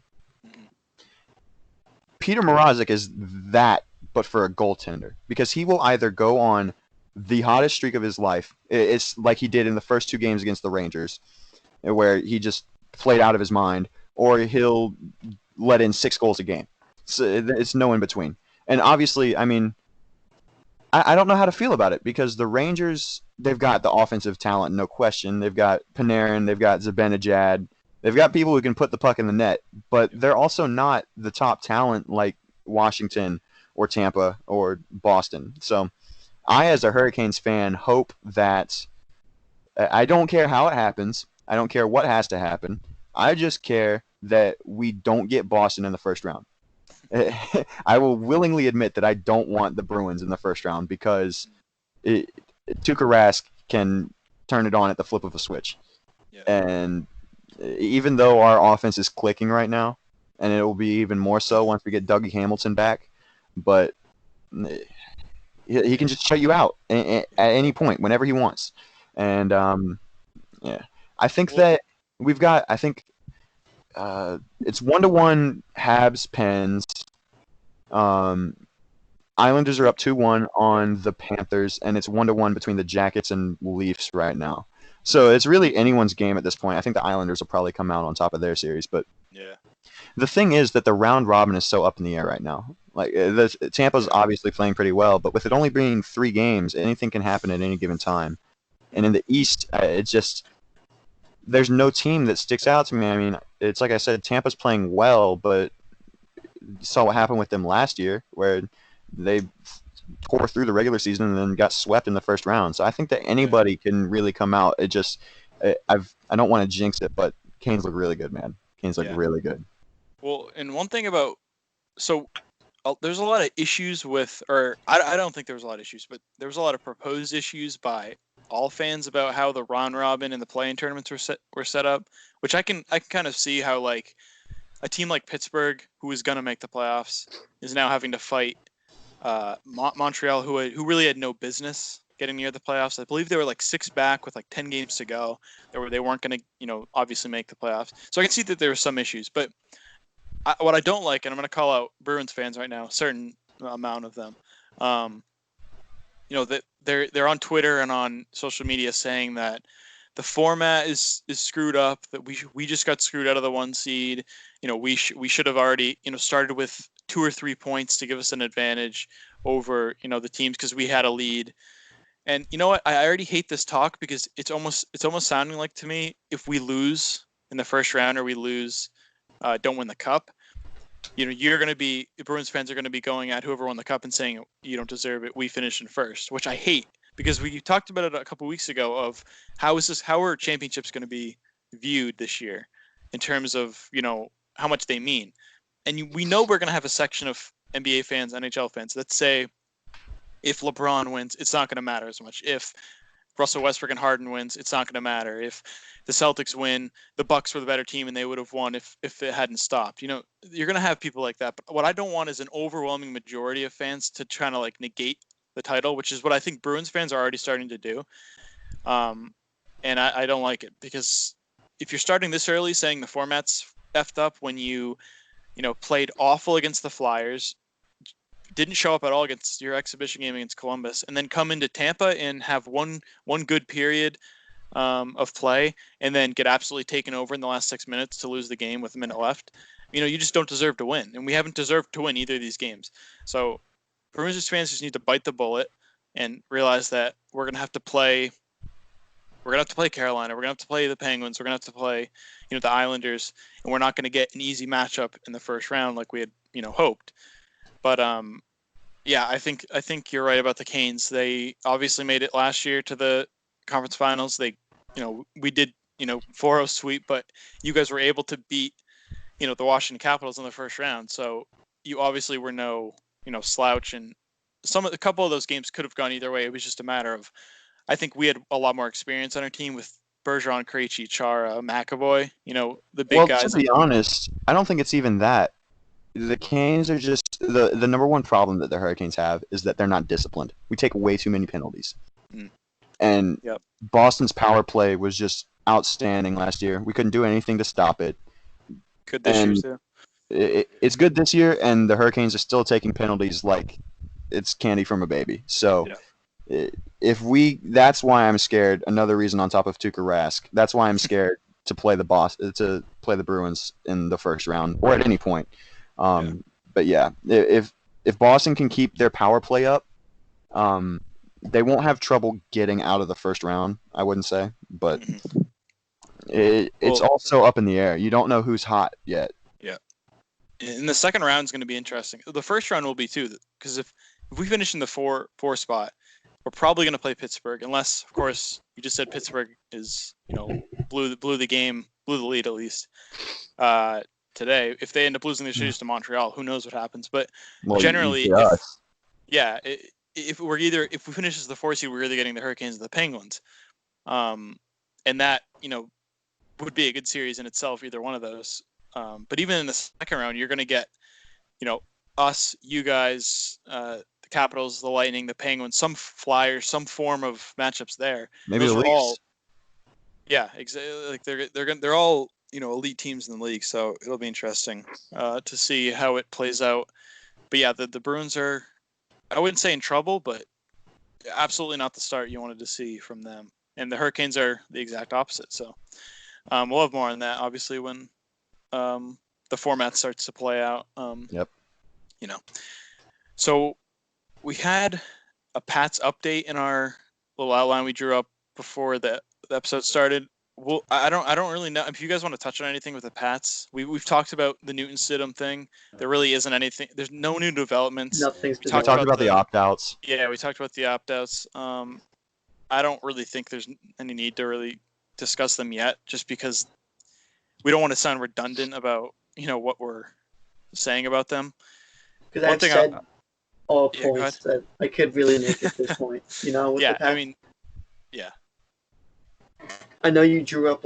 Peter Mrazek is that, but for a goaltender, because he will either go on the hottest streak of his life. It's like he did in the first 2 games against the Rangers, where he just played out of his mind, or he'll let in 6 goals a game. So it's no in between. And obviously, I mean, I don't know how to feel about it, because the Rangers, they've got the offensive talent, no question. They've got Panarin, they've got Zibanejad, they've got people who can put the puck in the net, but they're also not the top talent like Washington or Tampa or Boston. So I, as a Hurricanes fan, hope that I don't care how it happens. I don't care what has to happen. I just care that we don't get Boston in the first round. I will willingly admit that I don't want the Bruins in the first round, because Tuukka Rask can turn it on at the flip of a switch. Yeah. And even though our offense is clicking right now, and it will be even more so once we get Dougie Hamilton back, but he can just shut you out at any point, whenever he wants. And yeah, I think that we've got. I think it's 1-1 Habs Pens. Islanders are up 2-1 on the Panthers, and it's 1-1 between the Jackets and Leafs right now. So it's really anyone's game at this point. I think the Islanders will probably come out on top of their series, but Yeah. the thing is that the round robin is so up in the air right now. Like Tampa's obviously playing pretty well, but with it only being 3 games, anything can happen at any given time. And in the East, it's just there's no team that sticks out to me. I mean, it's like I said, Tampa's playing well, but you saw what happened with them last year, where they tore through the regular season and then got swept in the first round. So I think that anybody can really come out. It just, I don't want to jinx it, but Canes look really good, man. Canes look really good. Well, and one thing about there's a lot of issues with, or I don't think there was a lot of issues, but there was a lot of proposed issues by all fans about how the round robin and the play-in tournaments were set up, which I can kind of see how like a team like Pittsburgh, who is going to make the playoffs, is now having to fight Montreal, who really had no business getting near the playoffs. I believe they were like 6 back with like 10 games to go. They weren't going to obviously make the playoffs. So I can see that there were some issues, but what I don't like, and I'm going to call out Bruins fans right now, a certain amount of them, that they're on Twitter and on social media saying that the format is screwed up, that we just got screwed out of the 1 seed. We should have already started with 2 or 3 points to give us an advantage over the teams because we had a lead. And you know what? I already hate this talk because it's almost sounding like to me, if we lose in the first round or we lose, don't win the cup, Bruins fans are going to be going at whoever won the cup and saying you don't deserve it. We finished in first, which I hate because we talked about it a couple weeks ago of how are championships going to be viewed this year in terms of how much they mean. And we know we're going to have a section of NBA fans, NHL fans that say if LeBron wins, it's not going to matter as much. If Russell Westbrook and Harden wins, it's not going to matter. If the Celtics win, the Bucks were the better team and they would have won if it hadn't stopped. You're going to have people like that. But what I don't want is an overwhelming majority of fans to try to like negate the title, which is what I think Bruins fans are already starting to do. And I don't like it because if you're starting this early saying the format's effed up when you played awful against the Flyers, didn't show up at all against your exhibition game against Columbus, and then come into Tampa and have one good period of play and then get absolutely taken over in the last 6 minutes to lose the game with a minute left. You just don't deserve to win, and we haven't deserved to win either of these games. So Bruins fans just need to bite the bullet and realize that we're gonna have to play Carolina, we're gonna have to play the Penguins, we're gonna have to play the Islanders, and we're not gonna get an easy matchup in the first round like we had hoped. But I think you're right about the Canes. They obviously made it last year to the conference finals. They, we did 4-0 sweep, but you guys were able to beat the Washington Capitals in the first round. So you obviously were no slouch, and a couple of those games could have gone either way. It was just a matter of, I think we had a lot more experience on our team with Bergeron, Krejci, Chara, McAvoy. The big guys. Well, to be honest, I don't think it's even that. The Canes are just the number one problem that the Hurricanes have is that they're not disciplined. We take way too many penalties. And Boston's power play was just outstanding last year. We couldn't do anything to stop it. Good this year too. It's good this year, and the Hurricanes are still taking penalties like it's candy from a baby. So that's why I'm scared. Another reason on top of Tuukka Rask. That's why I'm scared to play the Bruins in the first round or at any point. But yeah, if Boston can keep their power play up, they won't have trouble getting out of the first round, I wouldn't say, but it's also up in the air. You don't know who's hot yet. Yeah. And the second round is going to be interesting. The first round will be too, because if we finish in the four spot, we're probably going to play Pittsburgh, unless, of course, you just said Pittsburgh is, blew the lead at least today. If they end up losing their series to Montreal, who knows what happens? But generally, if we finish as the 4 seed, we're either getting the Hurricanes or the Penguins, and that would be a good series in itself, either one of those. But even in the second round, you're going to get us, you guys, the Capitals, the Lightning, the Penguins, some Flyers, some form of matchups there. Maybe the Leafs. Yeah, exactly. Like they're all elite teams in the league. So it'll be interesting to see how it plays out. But yeah, the Bruins are, I wouldn't say in trouble, but absolutely not the start you wanted to see from them. And the Hurricanes are the exact opposite. So we'll have more on that, obviously, when the format starts to play out. Yep. So we had a Pats update in our little outline we drew up before the episode started. Well, I don't really know if you guys want to touch on anything with the Pats. We've talked about the Newton Stidham thing. There really isn't anything. There's no new developments. Nothing's We talked about the opt-outs. Yeah, we talked about the opt-outs. I don't really think there's any need to really discuss them yet, just because we don't want to sound redundant about what we're saying about them. Because I've said all points that I could really make at this point. With the Pats. Yeah. I know you drew up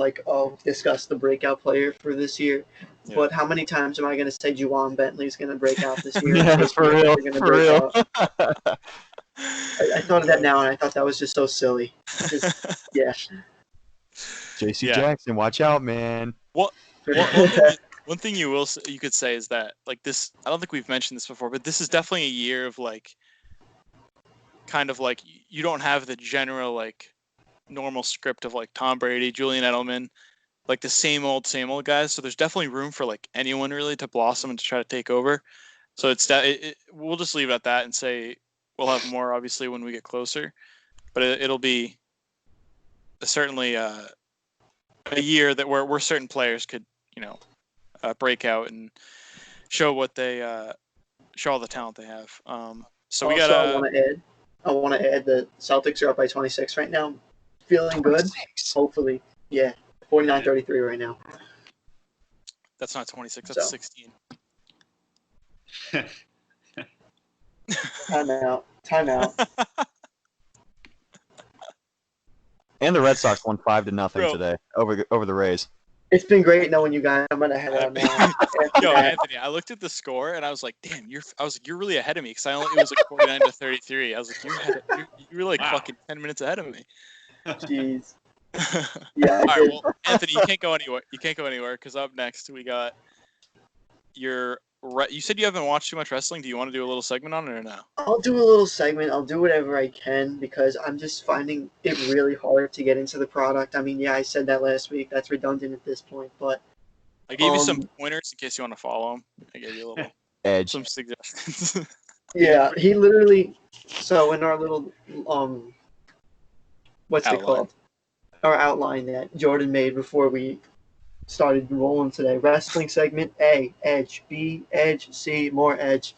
discuss the breakout player for this year, but how many times am I going to say Juwan Bentley's going to break out this year? Yeah, for real. I thought of that now, and I thought that was just so silly. Yeah. J.C. Jackson, watch out, man. One thing you could say is that this. I don't think we've mentioned this before, but this is definitely a year of you don't have the general normal script of Tom Brady, Julian Edelman, the same old guys. So there's definitely room for anyone really to blossom and to try to take over. So we'll just leave it at that and say we'll have more obviously when we get closer, but it'll be certainly a year that where certain players could break out and show what they show all the talent they have. So we got. I want to add the Celtics are up by 26 right now. Feeling good. 26. Hopefully, 49-33 right now. That's not 26. That's 16. Time out. And the Red Sox won 5-0 today over the Rays. It's been great knowing you guys. I'm gonna head out now. Yo, Anthony, I looked at the score and I was like, "Damn, you're really ahead of me." Because it was 49-33. I was like, "You're like fucking 10 minutes ahead of me." Jeez. Yeah. All right. Well, Anthony, you can't go anywhere because up next we got your. You said you haven't watched too much wrestling. Do you want to do a little segment on it or no? I'll do a little segment. I'll do whatever I can because I'm just finding it really hard to get into the product. I mean, I said that last week. That's redundant at this point, but I gave you some pointers in case you want to follow him. I gave you a little edge, some suggestions. Yeah, he literally. So in our little what's it called? Our outline that Jordan made before we started rolling today. Wrestling segment A, edge. B, edge. C, more edge.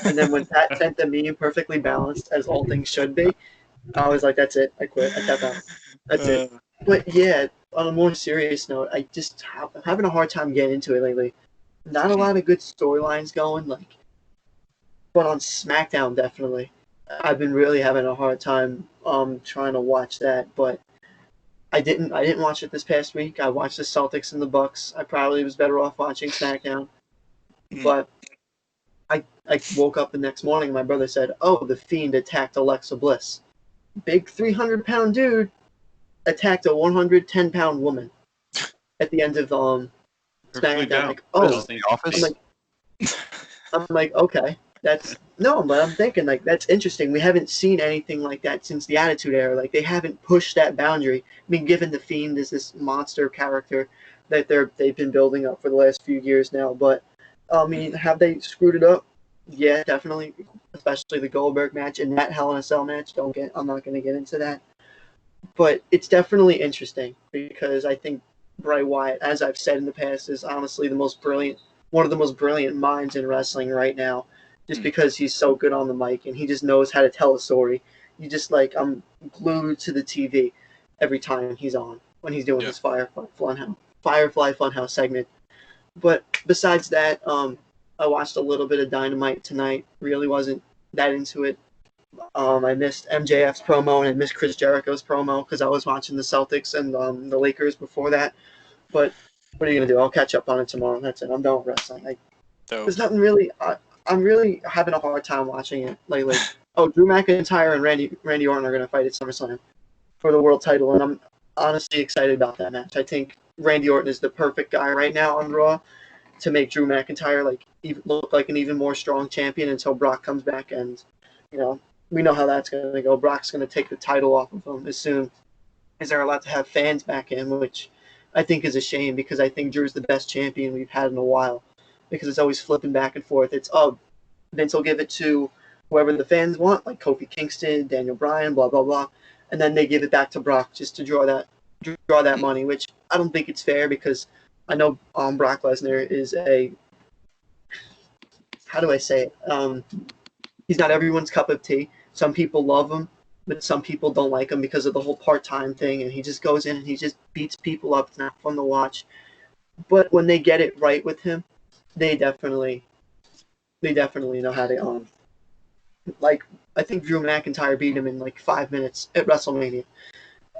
And then when Pat sent the meme perfectly balanced, as all things should be, I was like, that's it. I quit. I tapped out. That's it. But yeah, on a more serious note, I'm having a hard time getting into it lately. Not a lot of good storylines going, but on SmackDown, definitely. I've been really having a hard time trying to watch that, but I didn't watch it this past week. I watched the Celtics and the Bucks. I probably was better off watching SmackDown. But I woke up the next morning and my brother said, "Oh, the Fiend attacked Alexa Bliss." Big 300-pound dude attacked a 110-pound woman at the end of SmackDown. The Office? I'm like, okay. But I'm thinking that's interesting. We haven't seen anything like that since the Attitude Era. They haven't pushed that boundary. I mean, given the Fiend is this monster character that they've been building up for the last few years now. But I mean, have they screwed it up? Yeah, definitely. Especially the Goldberg match and that Hell in a Cell match. I'm not going to get into that. But it's definitely interesting because I think Bray Wyatt, as I've said in the past, is honestly one of the most brilliant minds in wrestling right now. Just because he's so good on the mic and he just knows how to tell a story. You just I'm glued to the TV every time he's on when he's doing his Firefly Funhouse segment. But besides that, I watched a little bit of Dynamite tonight. Really wasn't that into it. I missed MJF's promo and I missed Chris Jericho's promo because I was watching the Celtics and the Lakers before that. But what are you gonna do? I'll catch up on it tomorrow. That's it. I'm done with wrestling. There's nothing really. I'm really having a hard time watching it lately. Oh, Drew McIntyre and Randy Orton are going to fight at SummerSlam for the world title, and I'm honestly excited about that match. I think Randy Orton is the perfect guy right now on Raw to make Drew McIntyre look like an even more strong champion until Brock comes back, and we know how that's going to go. Brock's going to take the title off of him as soon as they're allowed to have fans back in, which I think is a shame because I think Drew's the best champion we've had in a while because it's always flipping back and forth. It's Vince will give it to whoever the fans want, like Kofi Kingston, Daniel Bryan, blah blah blah, and then they give it back to Brock just to draw that money, which I don't think it's fair because I know Brock Lesnar is how do I say it? He's not everyone's cup of tea. Some people love him, but some people don't like him because of the whole part-time thing, and he just goes in and he just beats people up. It's not fun to watch. But when they get it right with him, they definitely know how to I think Drew McIntyre beat him in 5 minutes at WrestleMania.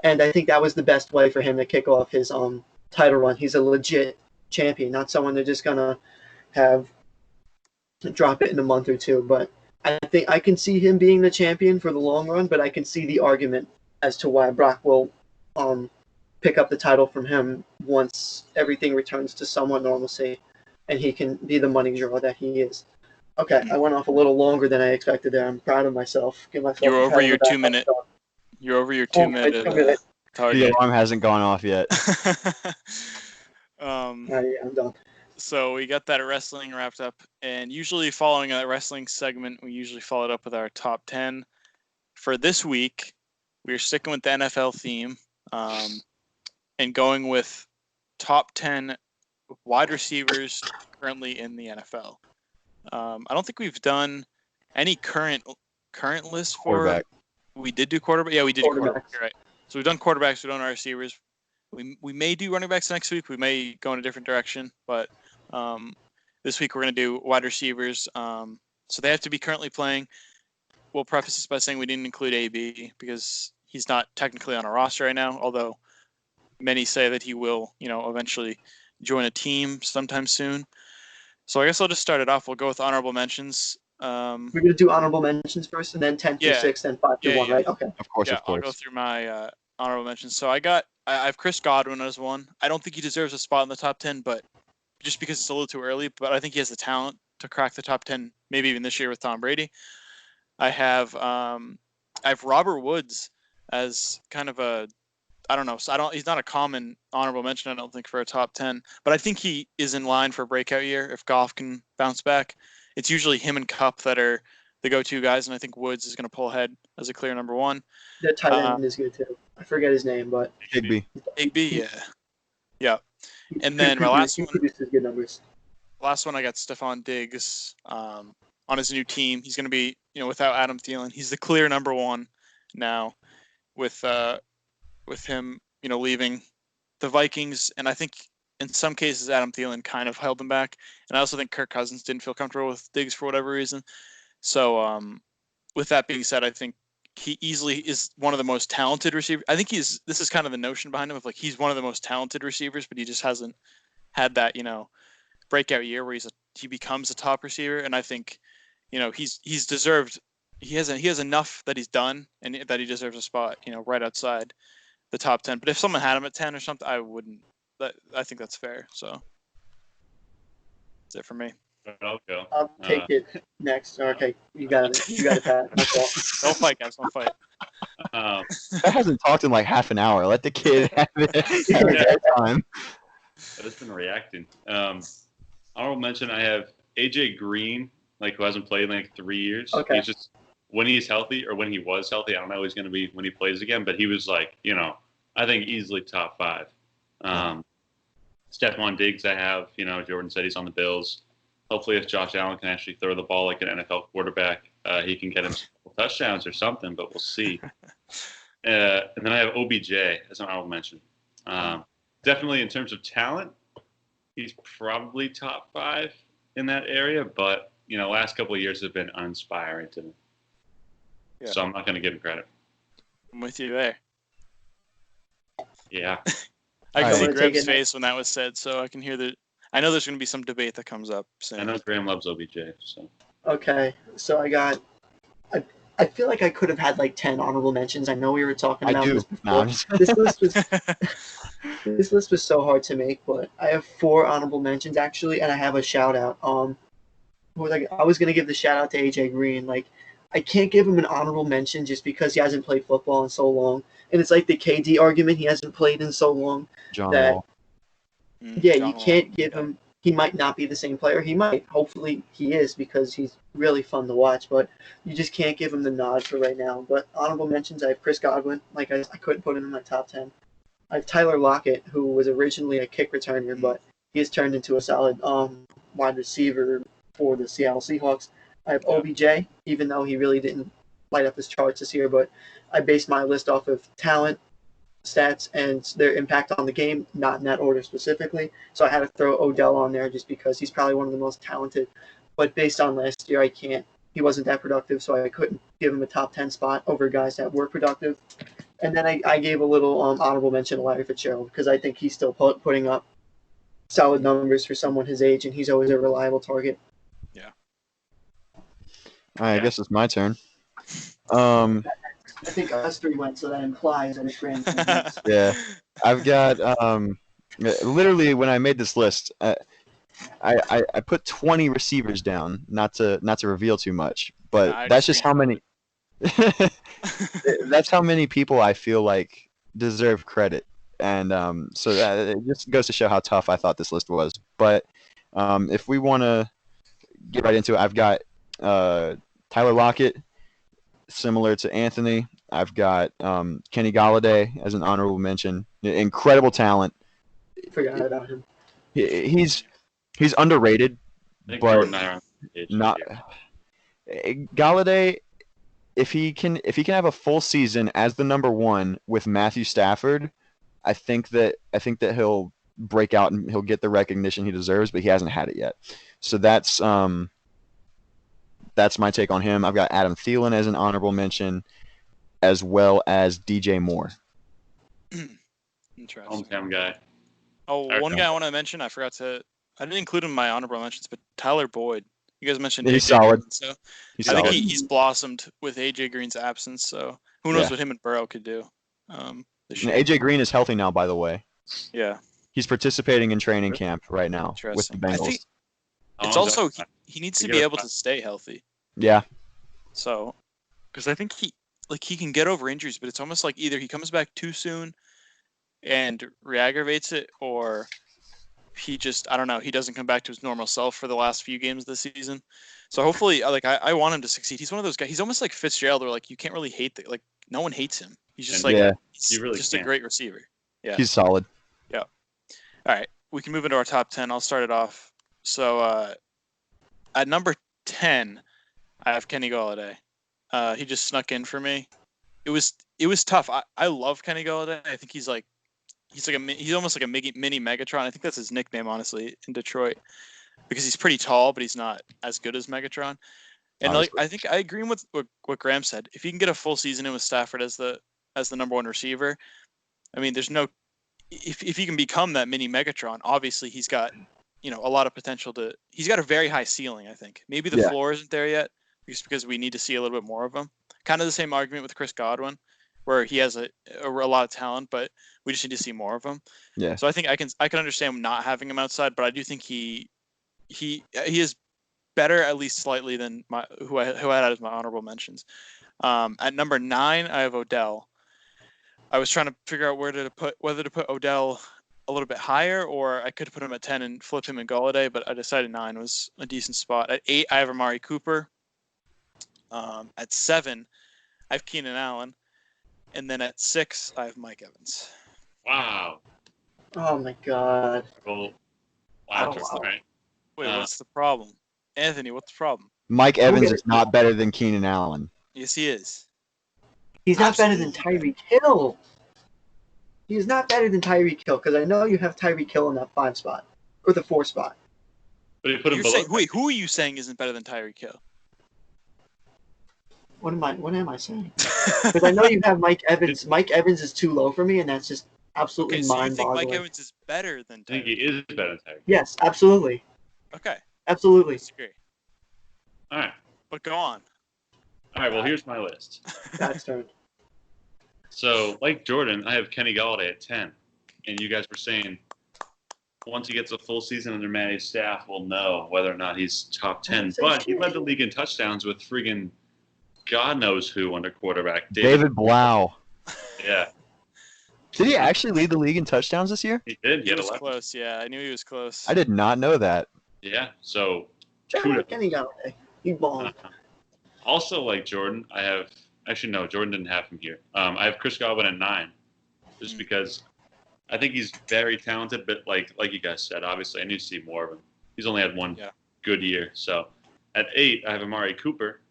And I think that was the best way for him to kick off his title run. He's a legit champion, not someone they're just gonna have drop it in a month or two. But I think I can see him being the champion for the long run, but I can see the argument as to why Brock will pick up the title from him once everything returns to somewhat normalcy and he can be the money draw that he is. Okay, I went off a little longer than I expected there. I'm proud of myself. Give myself You're over your 2 minute. You're over your 2 minute target. The alarm hasn't gone off yet. Yeah, I'm done. So we got that wrestling wrapped up, and usually following that wrestling segment, we usually follow it up with our top 10. For this week, we're sticking with the NFL theme and going with top 10 wide receivers currently in the NFL. I don't think we've done any current list for Quarterback. We did do quarterback. Yeah, we did do quarterback. Quarterbacks. You're right. So we've done quarterbacks. We've done our receivers. We may do running backs next week. We may go in a different direction, but this week we're going to do wide receivers. So they have to be currently playing. We'll preface this by saying we didn't include AB because he's not technically on a roster right now, although many say that he will, eventually join a team sometime soon. So I guess I'll just start it off. We'll go with honorable mentions. We're going to do honorable mentions first, and then 10 through 6, then 5 through 1, right? Okay. Of course. I'll go through my honorable mentions. So I have Chris Godwin as one. I don't think he deserves a spot in the top 10, but just because it's a little too early, but I think he has the talent to crack the top 10, maybe even this year with Tom Brady. I have Robert Woods as kind of he's not a common honorable mention, I don't think, for a top 10, but I think he is in line for a breakout year if Goff can bounce back. It's usually him and Kupp that are the go-to guys, and I think Woods is going to pull ahead as a clear number one. The tight end is good too. I forget his name, but Higby, yeah. And then my last one produces good numbers. Last one, I got Stephon Diggs on his new team. He's going to be, without Adam Thielen, he's the clear number one now with him, leaving the Vikings. And I think in some cases, Adam Thielen kind of held him back. And I also think Kirk Cousins didn't feel comfortable with Diggs for whatever reason. So with that being said, I think he easily is one of the most talented receivers. I think this is kind of the notion behind him of he's one of the most talented receivers, but he just hasn't had that, breakout year where he becomes a top receiver. And I think, he's deserved, he has enough that he's done and that he deserves a spot, right outside the top 10. But if someone had him at 10 or something, I wouldn't. I think that's fair. So that's it for me. I'll go. I'll take it next. Okay, you got it. You got it, Pat. Don't fight, guys. Don't fight. That hasn't talked in half an hour. Let the kid have it time. I've just been reacting. Honorable mention, I have AJ Green, who hasn't played in 3 years. Okay. He's just, when he's healthy, or when he was healthy, I don't know how he's going to be when he plays again, but he was I think easily top 5. Stephon Diggs I have, Jordan said he's on the Bills. Hopefully if Josh Allen can actually throw the ball like an NFL quarterback, he can get him some touchdowns or something, but we'll see. And then I have OBJ as an honorable mention. Definitely in terms of talent, he's probably top 5 in that area, but last couple of years have been uninspiring to me. Yeah. So I'm not going to give him credit. I'm with you there. Yeah. I can see Graham's face when that was said, so I can hear I know there's going to be some debate that comes up soon. I know Graham loves OBJ. So. Okay, so I I feel like I could have had like 10 honorable mentions. I know we were talking I about do. this No, before. This list was so hard to make, but I have 4 honorable mentions actually, and I have a shout out. I was gonna give the shout out to AJ Green. Like, I can't give him an honorable mention just because he hasn't played football in so long, and it's like the KD argument. He hasn't played in so long John that Wall. yeah, John you Wall. can't give him. He might not be the same player. He might. Hopefully, he is because he's really fun to watch. But you just can't give him the nod for right now. But honorable mentions: I have Chris Godwin. Like I couldn't put him in my top 10. I have Tyler Lockett, who was originally a kick returner, but he has turned into a solid wide receiver for the Seattle Seahawks. I have OBJ, even though he really didn't light up his charts this year, but I based my list off of talent, stats, and their impact on the game, not in that order specifically. So I had to throw Odell on there just because he's probably one of the most talented. But based on last year, I can't. He wasn't that productive, so I couldn't give him a top 10 spot over guys that were productive. And then I gave a little honorable mention to Larry Fitzgerald because I think he's still putting up solid numbers for someone his age, and he's always a reliable target. Yeah. All right, I guess it's my turn. I think us 3 went, so that implies that it's Graham. Yeah, I've got literally when I made this list, I put 20 receivers down, not to reveal too much, but that's just how many. That's how many people I feel like deserve credit, and so that it just goes to show how tough I thought this list was. But if we want to get right into it, I've got Tyler Lockett, similar to Anthony. I've got Kenny Golladay as an honorable mention. Incredible talent. Forgot about him. He's underrated, but not Golladay. If he can have a full season as the number 1 with Matthew Stafford, I think that he'll break out and he'll get the recognition he deserves, but he hasn't had it yet. So that's my take on him. I've got Adam Thielen as an honorable mention, as well as DJ Moore. Interesting. Hometown guy. Oh, one guy I want to mention, I didn't include him in my honorable mentions, but Tyler Boyd. You guys mentioned He's AJ solid. Green, so He's I think solid. he's blossomed with AJ Green's absence. So who knows what him and Burrow could do this year. AJ Green is healthy now, by the way. Yeah. He's participating in training camp right now with the Bengals. I think it's also he needs to be able to stay healthy. Yeah. So, because I think he can get over injuries, but it's almost like either he comes back too soon and re-aggravates it, or he just, I don't know, he doesn't come back to his normal self for the last few games of the season. So hopefully, I want him to succeed. He's one of those guys. He's almost like Fitzgerald, where like you can't really hate like no one hates him. He's just he's really just a great receiver. Yeah, he's solid. Yeah. All right, we can move into our top 10. I'll start it off. So at number 10, I have Kenny Golladay. He just snuck in for me. It was tough. I love Kenny Golladay. I think he's almost like a mini Megatron. I think that's his nickname, honestly, in Detroit, because he's pretty tall, but he's not as good as Megatron. And I think I agree with what Graham said. If he can get a full season in with Stafford as the number 1 receiver, I mean, there's no. If he can become that mini Megatron, obviously he's got a lot of potential to. He's got a very high ceiling. I think maybe the floor isn't there yet, just because we need to see a little bit more of him. Kind of the same argument with Chris Godwin, where he has a lot of talent, but we just need to see more of him. Yeah. So I think I can understand not having him outside, but I do think he is better, at least slightly, than who I had as my honorable mentions. At number 9, I have Odell. I was trying to figure out whether to put Odell a little bit higher, or I could put him at 10 and flip him in Golladay, but I decided 9 was a decent spot. At 8, I have Amari Cooper. At 7, I have Keenan Allen. And then at 6, I have Mike Evans. Wow. Oh my God. Well, wow. Right. Wait, what's the problem? Anthony, what's the problem? Mike Evans is not better than Keenan Allen. Yes, he is. He's not better than Tyreek Hill. He's not better than Tyreek Hill, because I know you have Tyreek Hill in that 5 spot, or the 4 spot. But he put him below. Wait, who are you saying isn't better than Tyreek Hill? What am I saying? Because I know you have Mike Evans. Mike Evans is too low for me, and that's just absolutely mind-boggling. So you think Mike Evans is better than Tyreek? I think he is better than Tyreek. Yes, absolutely. Okay. Absolutely. Disagree. All right. But go on. All right, well, here's my list. Pat's turn. So, like Jordan, I have Kenny Galladay at 10. And you guys were saying once he gets a full season under Matty's staff, we'll know whether or not he's top 10. But he led the league in touchdowns with friggin' God knows who under quarterback. David Blau. Yeah. Did he actually lead the league in touchdowns this year? He did. He He had was 11. close. Yeah, I knew he was close. I did not know that. Yeah. So, Shout kudos. out Kenny Galladay. He balled. Also, like Jordan, I have actually no, Jordan didn't have him here. I have Chris Godwin at 9, just because I think he's very talented. But like you guys said, obviously I need to see more of him. He's only had one good year. So at 8, I have Amari Cooper.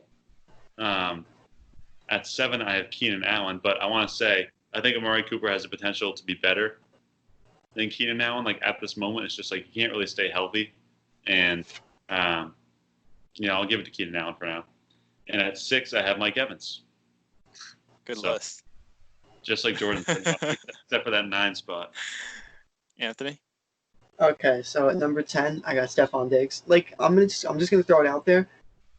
At 7, I have Keenan Allen. But I want to say I think Amari Cooper has the potential to be better than Keenan Allen. Like at this moment, it's just like he can't really stay healthy, and I'll give it to Keenan Allen for now. And at 6, I have Mike Evans. Good So, list. Just like Jordan said, except for that 9 spot. Anthony? Okay, so at number 10, I got Stephon Diggs. Like, I'm just gonna throw it out there.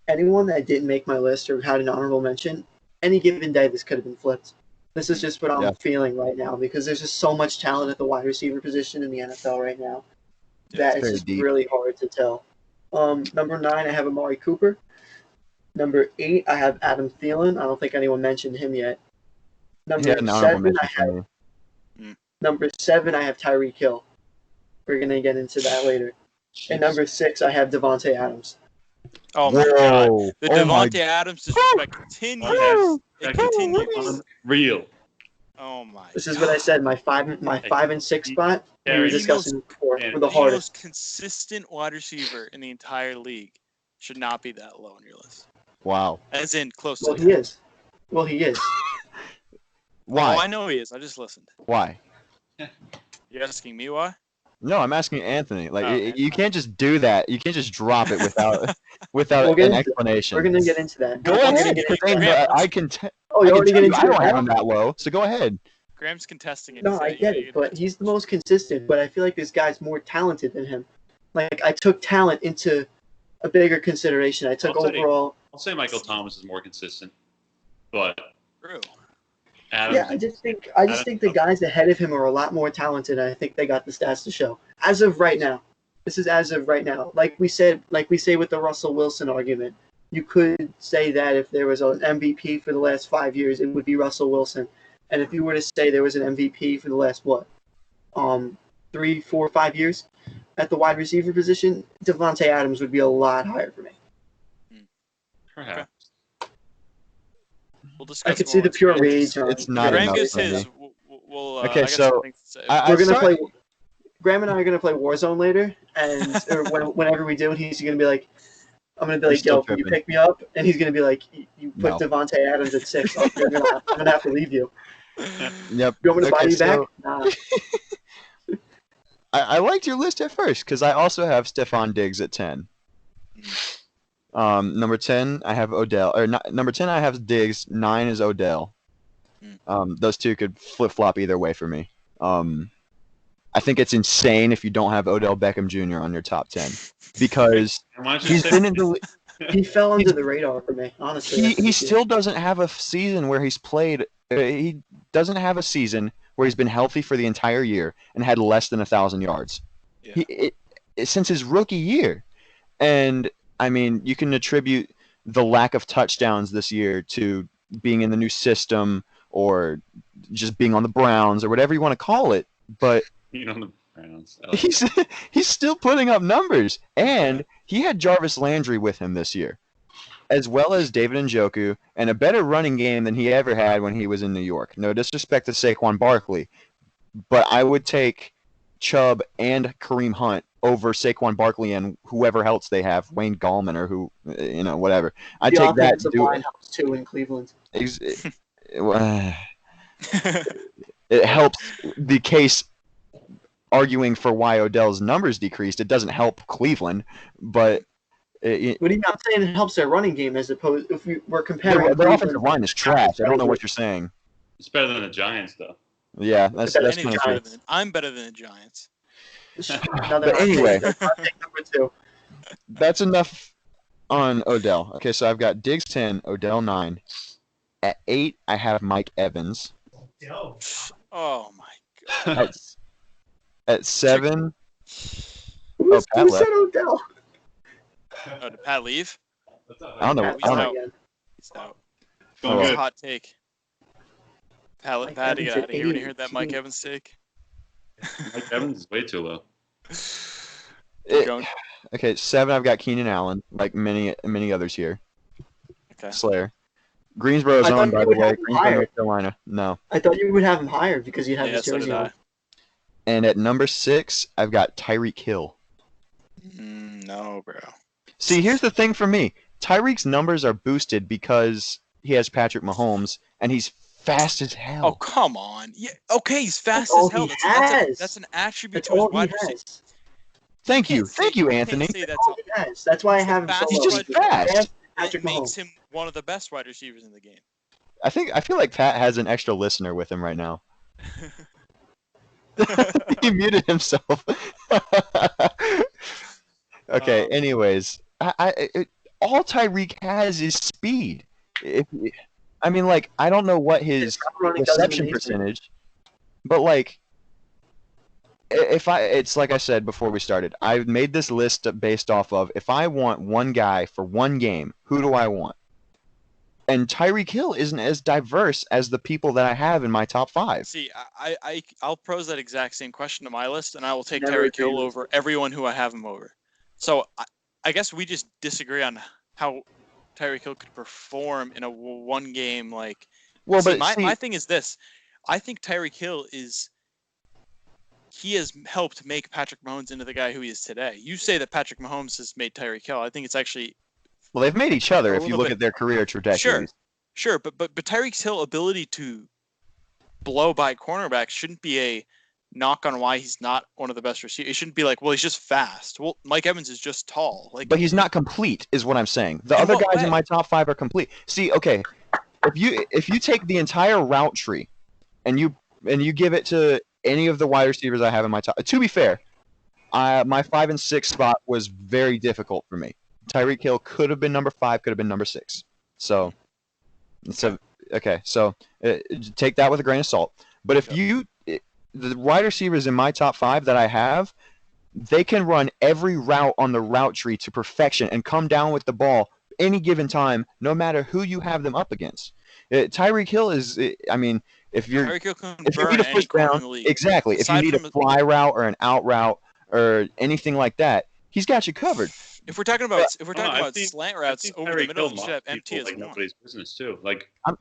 Anyone that didn't make my list or had an honorable mention, any given day this could have been flipped. This is just what I'm feeling right now because there's just so much talent at the wide receiver position in the NFL right now that it's just really hard to tell. Number 9, I have Amari Cooper. Number 8, I have Adam Thielen. I don't think anyone mentioned him yet. Number 7, I have Tyreek Hill. We're gonna get into that later. And number 6, I have Devontae Adams. Oh my God! The Devontae Adams disrespect continues. It continues. Unreal. Oh my! This is what I said. My 5 and 6 spot. We were discussing before. Were the hardest. Most consistent wide receiver in the entire league should not be that low on your list. Wow. As in close Well, to. he is. Well, he is. Why? Oh, I know he is. I just listened. Why? You're asking me why? No, I'm asking Anthony. Like, Okay. you can't just do that. You can't just drop it without an explanation. We're gonna get into that. Go ahead. I can. Oh, you already get into I don't have it. him that low. So go ahead. Graham's contesting it. No, I get it, but he's the most consistent. But I feel like this guy's more talented than him. Like, I took talent into a bigger consideration. I took overall. I'll say Michael Thomas is more consistent, but true. Adams, yeah, I just think the guys ahead of him are a lot more talented. And I think they got the stats to show. As of right now, this is as of right now. Like we say with the Russell Wilson argument, you could say that if there was an MVP for the last 5 years, it would be Russell Wilson. And if you were to say there was an MVP for the last 3, 4, 5 years at the wide receiver position, Devontae Adams would be a lot higher for me. Perhaps. We'll discuss. I could see the pure rage. It's not Graham enough gets for his. me. Okay, so we're gonna play. Graham and I are gonna play Warzone later, and whenever we do, he's gonna be like, "I'm gonna be like, yo, can you pick me up?" And he's gonna be like, "You put Devontae Adams at 6. I'm gonna have to leave you." Yep. You want me to buy you back? Nah. I liked your list at first because I also have Stephon Diggs at 10. Number 10, I have Odell. Number 10, I have Diggs. 9 is Odell. Those two could flip flop either way for me. I think it's insane if you don't have Odell Beckham Jr. on your top 10 because he's been in the. He fell under the radar for me, honestly. He still doesn't have a season where he's played. He doesn't have a season where he's been healthy for the entire year and had less than 1,000 yards. Yeah. Since his rookie year, and I mean, you can attribute the lack of touchdowns this year to being in the new system or just being on the Browns or whatever you want to call it, but on the Browns. He's still putting up numbers, and he had Jarvis Landry with him this year, as well as David Njoku, and a better running game than he ever had when he was in New York. No disrespect to Saquon Barkley, but I would take Chubb and Kareem Hunt over Saquon Barkley and whoever else they have, Wayne Gallman or who, whatever. I take that. The line helps too in Cleveland. It helps the case arguing for why Odell's numbers decreased. It doesn't help Cleveland, but what are you not saying? It helps their running game as opposed if we're comparing. Their offensive line is trash. I don't know what you're saying. It's better than the Giants, though. Yeah, that's kind of true. I'm better than the Giants. But anyway, number 2. That's enough on Odell. Okay, so I've got Diggs 10, Odell 9. At 8, I have Mike Evans. Oh my god. At 7, Who Pat said left. Odell? Oh, did Pat leave? I don't know. Pat's I don't out know. again. He's out. Going What's a good. hot take? Pat, Mike Pat, to get Evans out of here when you at heard that Mike 18. Evans take. Mike Evans is way too low. Keep going. Okay, 7, I've got Keenan Allen, like many others here. Okay. Slayer. Greensboro's I thought on, you by the would way. have him Greensboro, higher. North Carolina. No. I thought you would have him higher because you'd have Yeah, his so did jersey I. on. And at number 6, I've got Tyreek Hill. No, bro. See, here's the thing for me. Tyreek's numbers are boosted because he has Patrick Mahomes, and he's fast as Oh, hell. come on. Yeah, okay, he's fast That's all as hell. he That's has. an attribute That's to his all he wide receiver. has. Thank you. can't say- Thank you, you can't Anthony. say That's that's all he has. That's why I He's the have him so fastest low. He's just because I have fast. Patrick it makes Mahomes. him one of the best wide receivers in the game. I feel like Pat has an extra listener with him right now. He muted himself. Okay. Anyways, all Tyreek has is speed. I mean, like, I don't know what his Running doesn't reception mean anything. percentage, but like, it's like I said before we started. I made this list based off of if I want one guy for one game, who do I want? And Tyreek Hill isn't as diverse as the people that I have in my top 5. See, I'll pose that exact same question to my list, and I will take Never Tyreek agree Hill with over everyone who I have him over. So I guess we just disagree on how Tyreek Hill could perform in a one game. Like, Well, see, but my thing is this: I think Tyreek Hill he has helped make Patrick Mahomes into the guy who he is today. You say that Patrick Mahomes has made Tyreek Hill. I think it's actually well, they've made each other a if you little look bit- at their career trajectories. Sure, but Tyreek Hill's ability to blow by cornerbacks shouldn't be a knock on why he's not one of the best receivers. It shouldn't be like, well, he's just fast. Well, Mike Evans is just tall. Like, But he's not complete, is what I'm saying. The In other what guys way? in my top 5 are complete. See, okay, if you take the entire route tree and you give it to any of the wide receivers I have in my top. To be fair, my 5 and 6 spot was very difficult for me. Tyreek Hill could have been number 5, could have been number 6. So okay, so take that with a grain of salt. But if the wide receivers in my top 5 that I have, they can run every route on the route tree to perfection and come down with the ball any given time, no matter who you have them up against. Tyreek Hill is, I mean, if you Tyreek Hill can need burn a any push corner down, in the league. exactly. If you Aside need a from- fly route or an out route or anything like that, he's got you covered. If we're talking about I've seen- slant I've routes seen over the Tyreek middle, Hill you should have mock empty people as like one. nobody's business too. Like, I'm-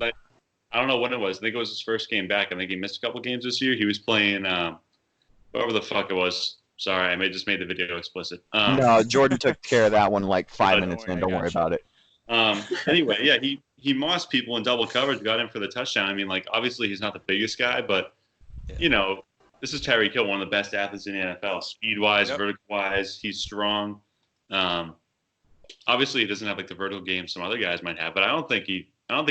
I don't know when it was. I think it was his first game back. I think he missed a couple games this year. He was playing whoever the fuck it was. Sorry, I just made the video explicit. No, Jordan took care of that one like 5 Don't minutes worry, in. I Don't got worry you. about it. Anyway, yeah, he mossed people in double coverage, got in for the touchdown. I mean, like, obviously he's not the biggest guy, but you know, this is Tyreek Hill, one of the best athletes in the NFL, speed-wise, Yep. vertical-wise. He's strong. Obviously, he doesn't have like the vertical game some other guys might have, but I don't think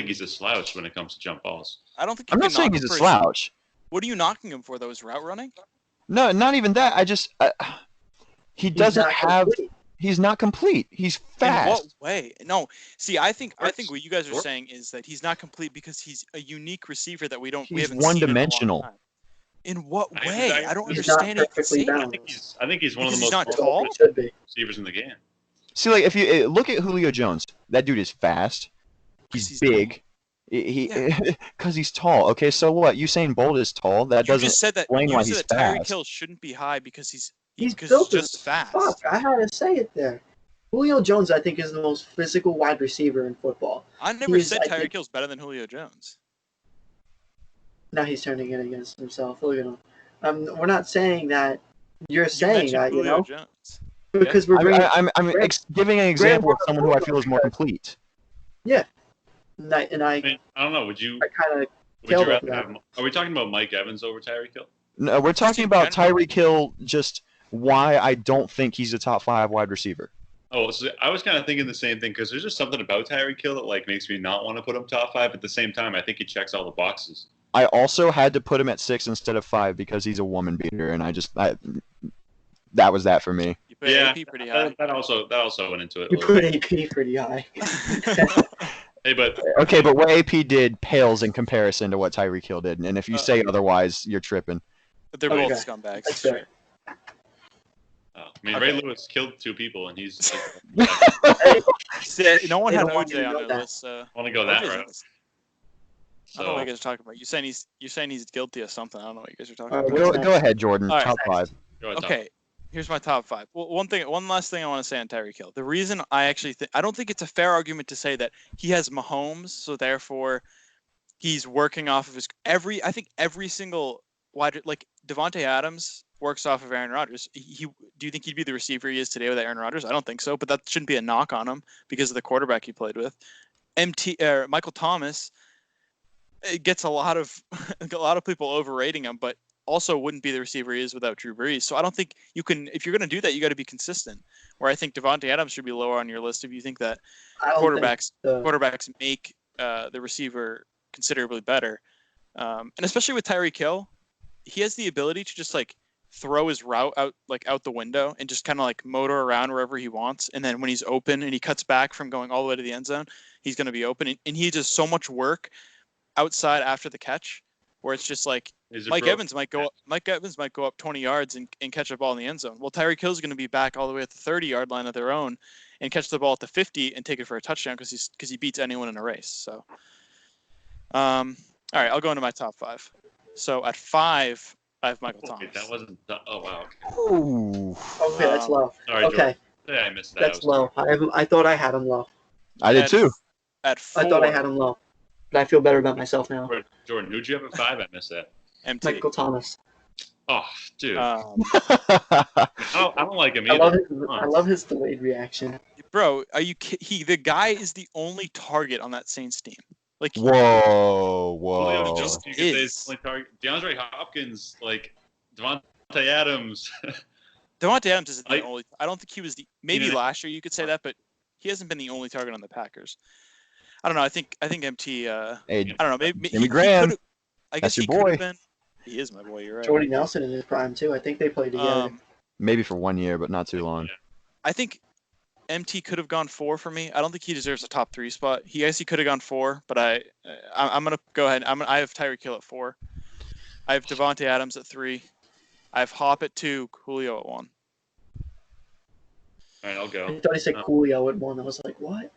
he's a slouch when it comes to jump balls. I don't think you I'm can not saying knock he's him a for slouch. What are you knocking him for? Those route running? No, not even that. I just he He's doesn't not have. complete. He's not complete. He's In what fast. way? No. See, I think what you guys are Sure. saying is that he's not complete because he's a unique receiver that we He's haven't seen in a long one-dimensional. time. In what I- way? I- I don't He's not understand it. perfectly Say it. balanced. I think he's one of the Because he's most not That's all tall? he should be. receivers in the game. See, like if you look at Julio Jones, that dude is fast. He's He's big. He because he's tall. Okay, so what? Usain Bolt is tall. That You doesn't just said that. explain You why said he's that Tyreek fast. Hill shouldn't be high because he's He's because built he's as just fast. Fuck, I had to say it there. Julio Jones, I think, is the most physical wide receiver in football. I never He's, said I Tyreek think- Hill's better than Julio Jones. Now he's turning it against himself. Look at him. We're not saying that. You're You saying mentioned that, you Julio know, Jones. because we're bringing. I'm giving an example of someone who I feel is more complete. And I I mean, I don't know. Would you kind of. rather have? Are we talking about Mike Evans over Tyreek Hill? No, we're talking in about general. Tyreek Hill. Just why I don't think he's a top 5 wide receiver. Oh, so I was kind of thinking the same thing because there's just something about Tyreek Hill that like makes me not want to put him top 5. At the same time, I think he checks all the boxes. I also had to put him at 6 instead of 5 because he's a woman beater, and that was that for me. You put AP pretty high. That also went into it. You put AP pretty high. Hey, but Okay, but what AP did pales in comparison to what Tyreek Hill did, and if you say otherwise, you're tripping. But they're both scumbags. That's fair. I mean, Ray Lewis killed 2 people, and he's. No one They had don't want you OJ to on know their that. list. I want to go that OJ's route. I don't know what you guys are talking about. You're saying he's guilty of something. I don't know what you guys are talking Alright, about. Go ahead, Jordan. All right. Top 5. Go ahead, Tom. Okay, here's my top 5. Well, one last thing I want to say on Tyreek Hill. The reason I don't think it's a fair argument to say that he has Mahomes, so therefore he's working off of I think every single wide, like Devontae Adams works off of Aaron Rodgers. Do you think he'd be the receiver he is today with Aaron Rodgers? I don't think so, but that shouldn't be a knock on him because of the quarterback he played with. Michael Thomas, it gets a lot of people overrating him, but also wouldn't be the receiver he is without Drew Brees. So I don't think you can, if you're going to do that, you got to be consistent. Where I think Devontae Adams should be lower on your list if you think that quarterbacks make the receiver considerably better. And especially with Tyreek Hill, he has the ability to just like throw his route out the window and just kind of like motor around wherever he wants. And then when he's open and he cuts back from going all the way to the end zone, he's going to be open. And he does so much work outside after the catch where it's just like Mike Evans might go up 20 yards and catch a ball in the end zone. Well, Tyreek Hill's going to be back all the way at the 30-yard line of their own and catch the ball at the 50 and take it for a touchdown because he beats anyone in a race. So, all right, I'll go into my top 5. So at 5, I have Michael Thomas. That wasn't. Oh wow. Ooh. Okay, that's low. Sorry, Okay, Yeah, I missed that. that's low. I thought I had him low. I did too. At 4, I thought I had him low, but I feel better about myself now. Jordan, who'd you have at 5? I missed that. MT. Michael Thomas. Oh, dude. Um, I don't like him either. I love his delayed reaction. bro, are you? The guy is the only target on that Saints team. Like Whoa. Just, you could say it's only target. DeAndre Hopkins, like Devontae Adams. Devontae Adams isn't the only. I don't think he was the. Maybe last year you could say that, but he hasn't been the only target on the Packers. I don't know. I think MT. Hey, I don't know. Maybe Jimmy Graham. I guess That's your he boy. could have been. He is my boy. You're right. Jordy Nelson in his prime too. I think they played together. Maybe for 1 year, but not too long. I think MT could have gone 4 for me. I don't think he deserves a top 3 spot. He could have gone 4, but I'm gonna go ahead. I have Tyreek Hill at 4. I have Devontae Adams at 3. I have Hop at 2. Julio at 1. All right, I'll go. I thought he said Coolio at 1. I was like, what?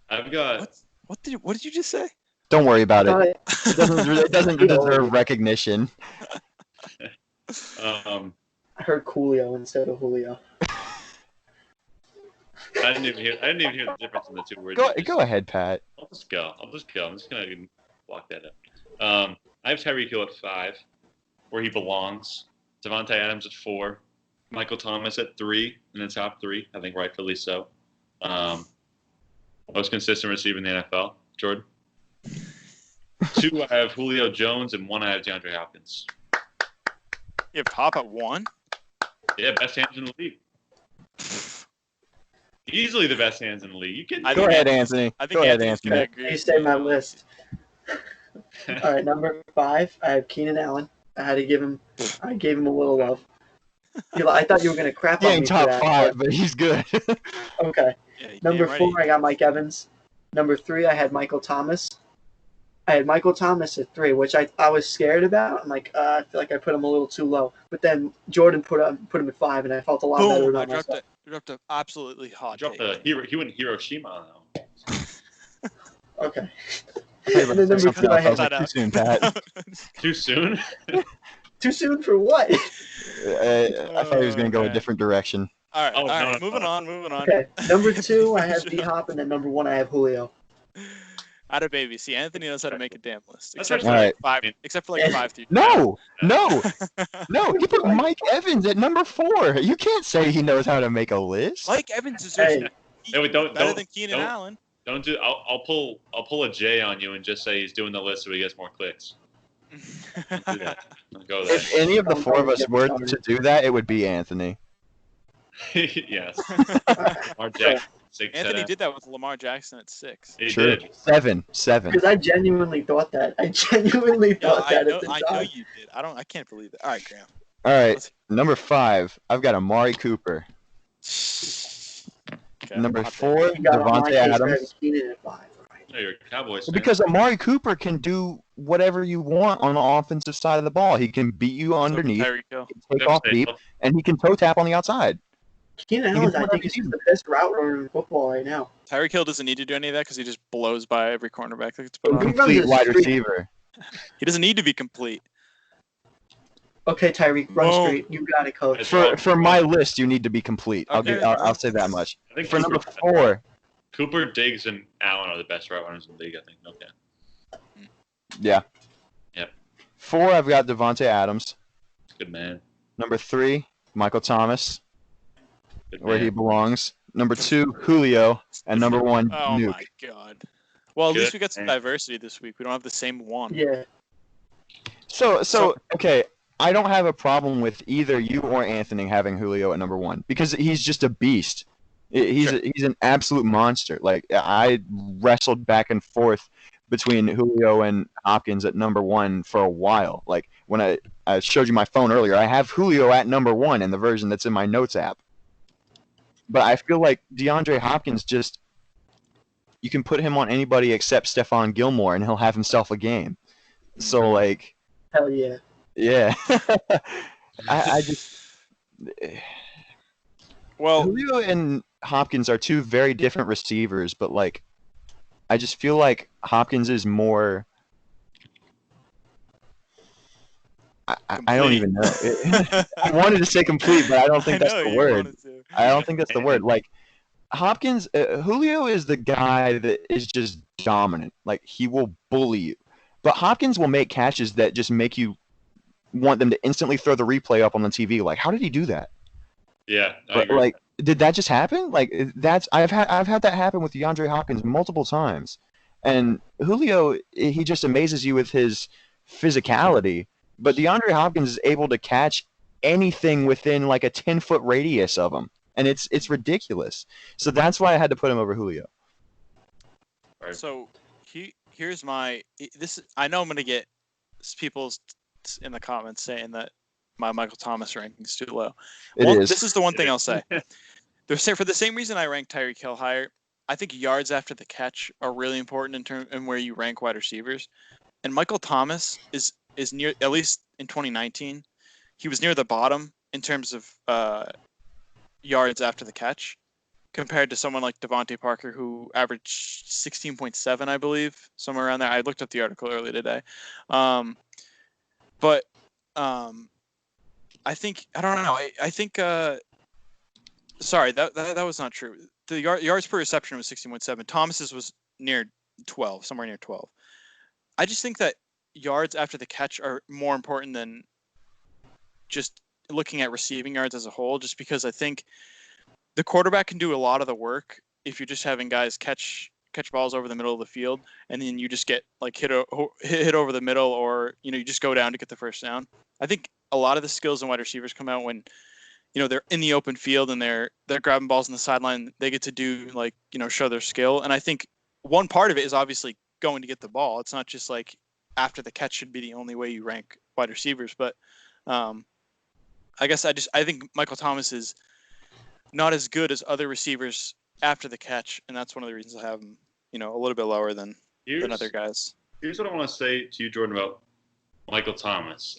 I've got. What did you just say? Don't worry about it. It doesn't deserve recognition. I heard Coolio instead of Julio. I didn't even hear the difference in the 2 words. Go ahead, Pat. I'll just go. I'm just gonna block that up. I have Tyreek Hill at 5, where he belongs. Devontae Adams at 4. Michael Thomas at 3 in the top 3. I think rightfully so. Most consistent receiver in the NFL, Jordan. 2, I have Julio Jones, and 1, I have DeAndre Hopkins. You have Hop at 1? Yeah, best hands in the league. Easily the best hands in the leave. You can Go ahead, Anthony. Go ahead, Anthony. He stayed my list. All right, number 5, I have Keenan Allen. I gave him a little love. I thought you were gonna crap He on me ain't for top that, 5, but he's good. Okay. Yeah, Number damn 4, right. I got Mike Evans. Number 3, I had Michael Thomas. I had Michael Thomas at 3, which I was scared about. I'm like, I feel like I put him a little too low. But then Jordan put him at 5, and I felt a lot better Boom! about myself. I dropped an absolutely hot take. He went Hiroshima though. Okay. Hey, And then number 2, I had too soon, Pat. Too soon? too soon for what? I thought he was going to go a different direction. All right, Oh, all right. no. Moving on. Okay. Number 2, I have D-Hop, and then number 1, I have Julio. Out of baby. See, Anthony knows how to make a damn list. That's Except right. for like 5. Except for like 5 through. No. He put Mike Evans at number 4. You can't say he knows how to make a list. Mike Evans deserves Hey. better than Keenan Allen. Don't do. I'll pull a J on you and just say he's doing the list so he gets more clicks. Don't do that. Don't go there. If any of the 4 of us were to do that, it would be Anthony. Yes. Lamar Jackson, 6, Anthony 7. did that with Lamar Jackson at 6. He True. did. 7. Because I genuinely thought that. I genuinely Yeah, thought I that know at the time. you did. I can't believe it. All right, Graham. All right, Let's- number 5, I've got Amari Cooper. Okay, Number hot take. 4, You got on my Devontae case for Adams. having Keenan at 5. Right. No, you're a Cowboys fan. Because Amari Cooper can do whatever you want on the offensive side of the ball. He can beat you So underneath, Tyreek Hill. take off deep, and he can toe tap on the outside. Keenan He Allen, can I do think, is just the best route runner in football right now. Tyreek Hill doesn't need to do any of that because he just blows by every cornerback that gets put He on. runs Complete a wide streak. receiver. He doesn't need to be complete. Okay, Tyreek, run Whoa. straight. You got it, coach. For my list, you need to be complete. Okay, I'll say that much. I think For number Cooper, 4, Cooper, Diggs, and Allen are the best route runners in the league. I think. Okay. yeah. Yep. 4, I've got Devontae Adams. Good man. Number 3, Michael Thomas, Good where man. he belongs. Number 2, Julio, and number 1, Oh Nuke. my god. Well, at Good least we got some man. diversity this week. We don't have the same one. Yeah. So okay, I don't have a problem with either you or Anthony having Julio at number 1 because he's just a beast. He's Sure. he's an absolute monster. Like I wrestled back and forth between Julio and Hopkins at number 1 for a while. Like when I showed you my phone earlier, I have Julio at number 1 in the version that's in my notes app. But I feel like DeAndre Hopkins just you can put him on anybody except Stephon Gilmore and he'll have himself a game. So like Hell yeah. yeah. I just Well, Julio and Hopkins are 2 very different receivers, but like I just feel like Hopkins is more I don't even know. I wanted to say complete, but I don't think that's the word. I don't think that's the word. Like Hopkins, Julio is the guy that is just dominant. Like he will bully you, but Hopkins will make catches that just make you want them to instantly throw the replay up on the TV. Like, how did he do that? Yeah. I But agree. like, did that just happen? Like, that's I've had that happen with DeAndre Hopkins multiple times, and Julio he just amazes you with his physicality. But DeAndre Hopkins is able to catch anything within like a 10-foot radius of him, and it's ridiculous. So that's why I had to put him over Julio. Right. So here's my this. I know I'm gonna get people in the comments saying that my Michael Thomas ranking is too low. It is. This is the one thing I'll say. For the same reason I rank Tyreek Hill higher. I think yards after the catch are really important in where you rank wide receivers. And Michael Thomas is near, at least in 2019, he was near the bottom in terms of yards after the catch, compared to someone like Devontae Parker, who averaged 16.7, I believe, somewhere around there. I looked up the article earlier today. But I think, I don't know. I think, sorry, that was not true. The yards per reception was 16.7. Thomas's was near 12, somewhere near 12. I just think that yards after the catch are more important than just looking at receiving yards as a whole, just because I think the quarterback can do a lot of the work if you're just having guys catch balls over the middle of the field, and then you just get like hit over the middle, or you just go down to get the first down. I think a lot of the skills in wide receivers come out when they're in the open field and they're grabbing balls on the sideline. They get to do show their skill, and I think one part of it is obviously going to get the ball. It's not just like after the catch should be the only way you rank wide receivers, but I guess I think Michael Thomas is not as good as other receivers after the catch, and that's one of the reasons I have him, a little bit lower than other guys. Here's what I want to say to you, Jordan, about Michael Thomas.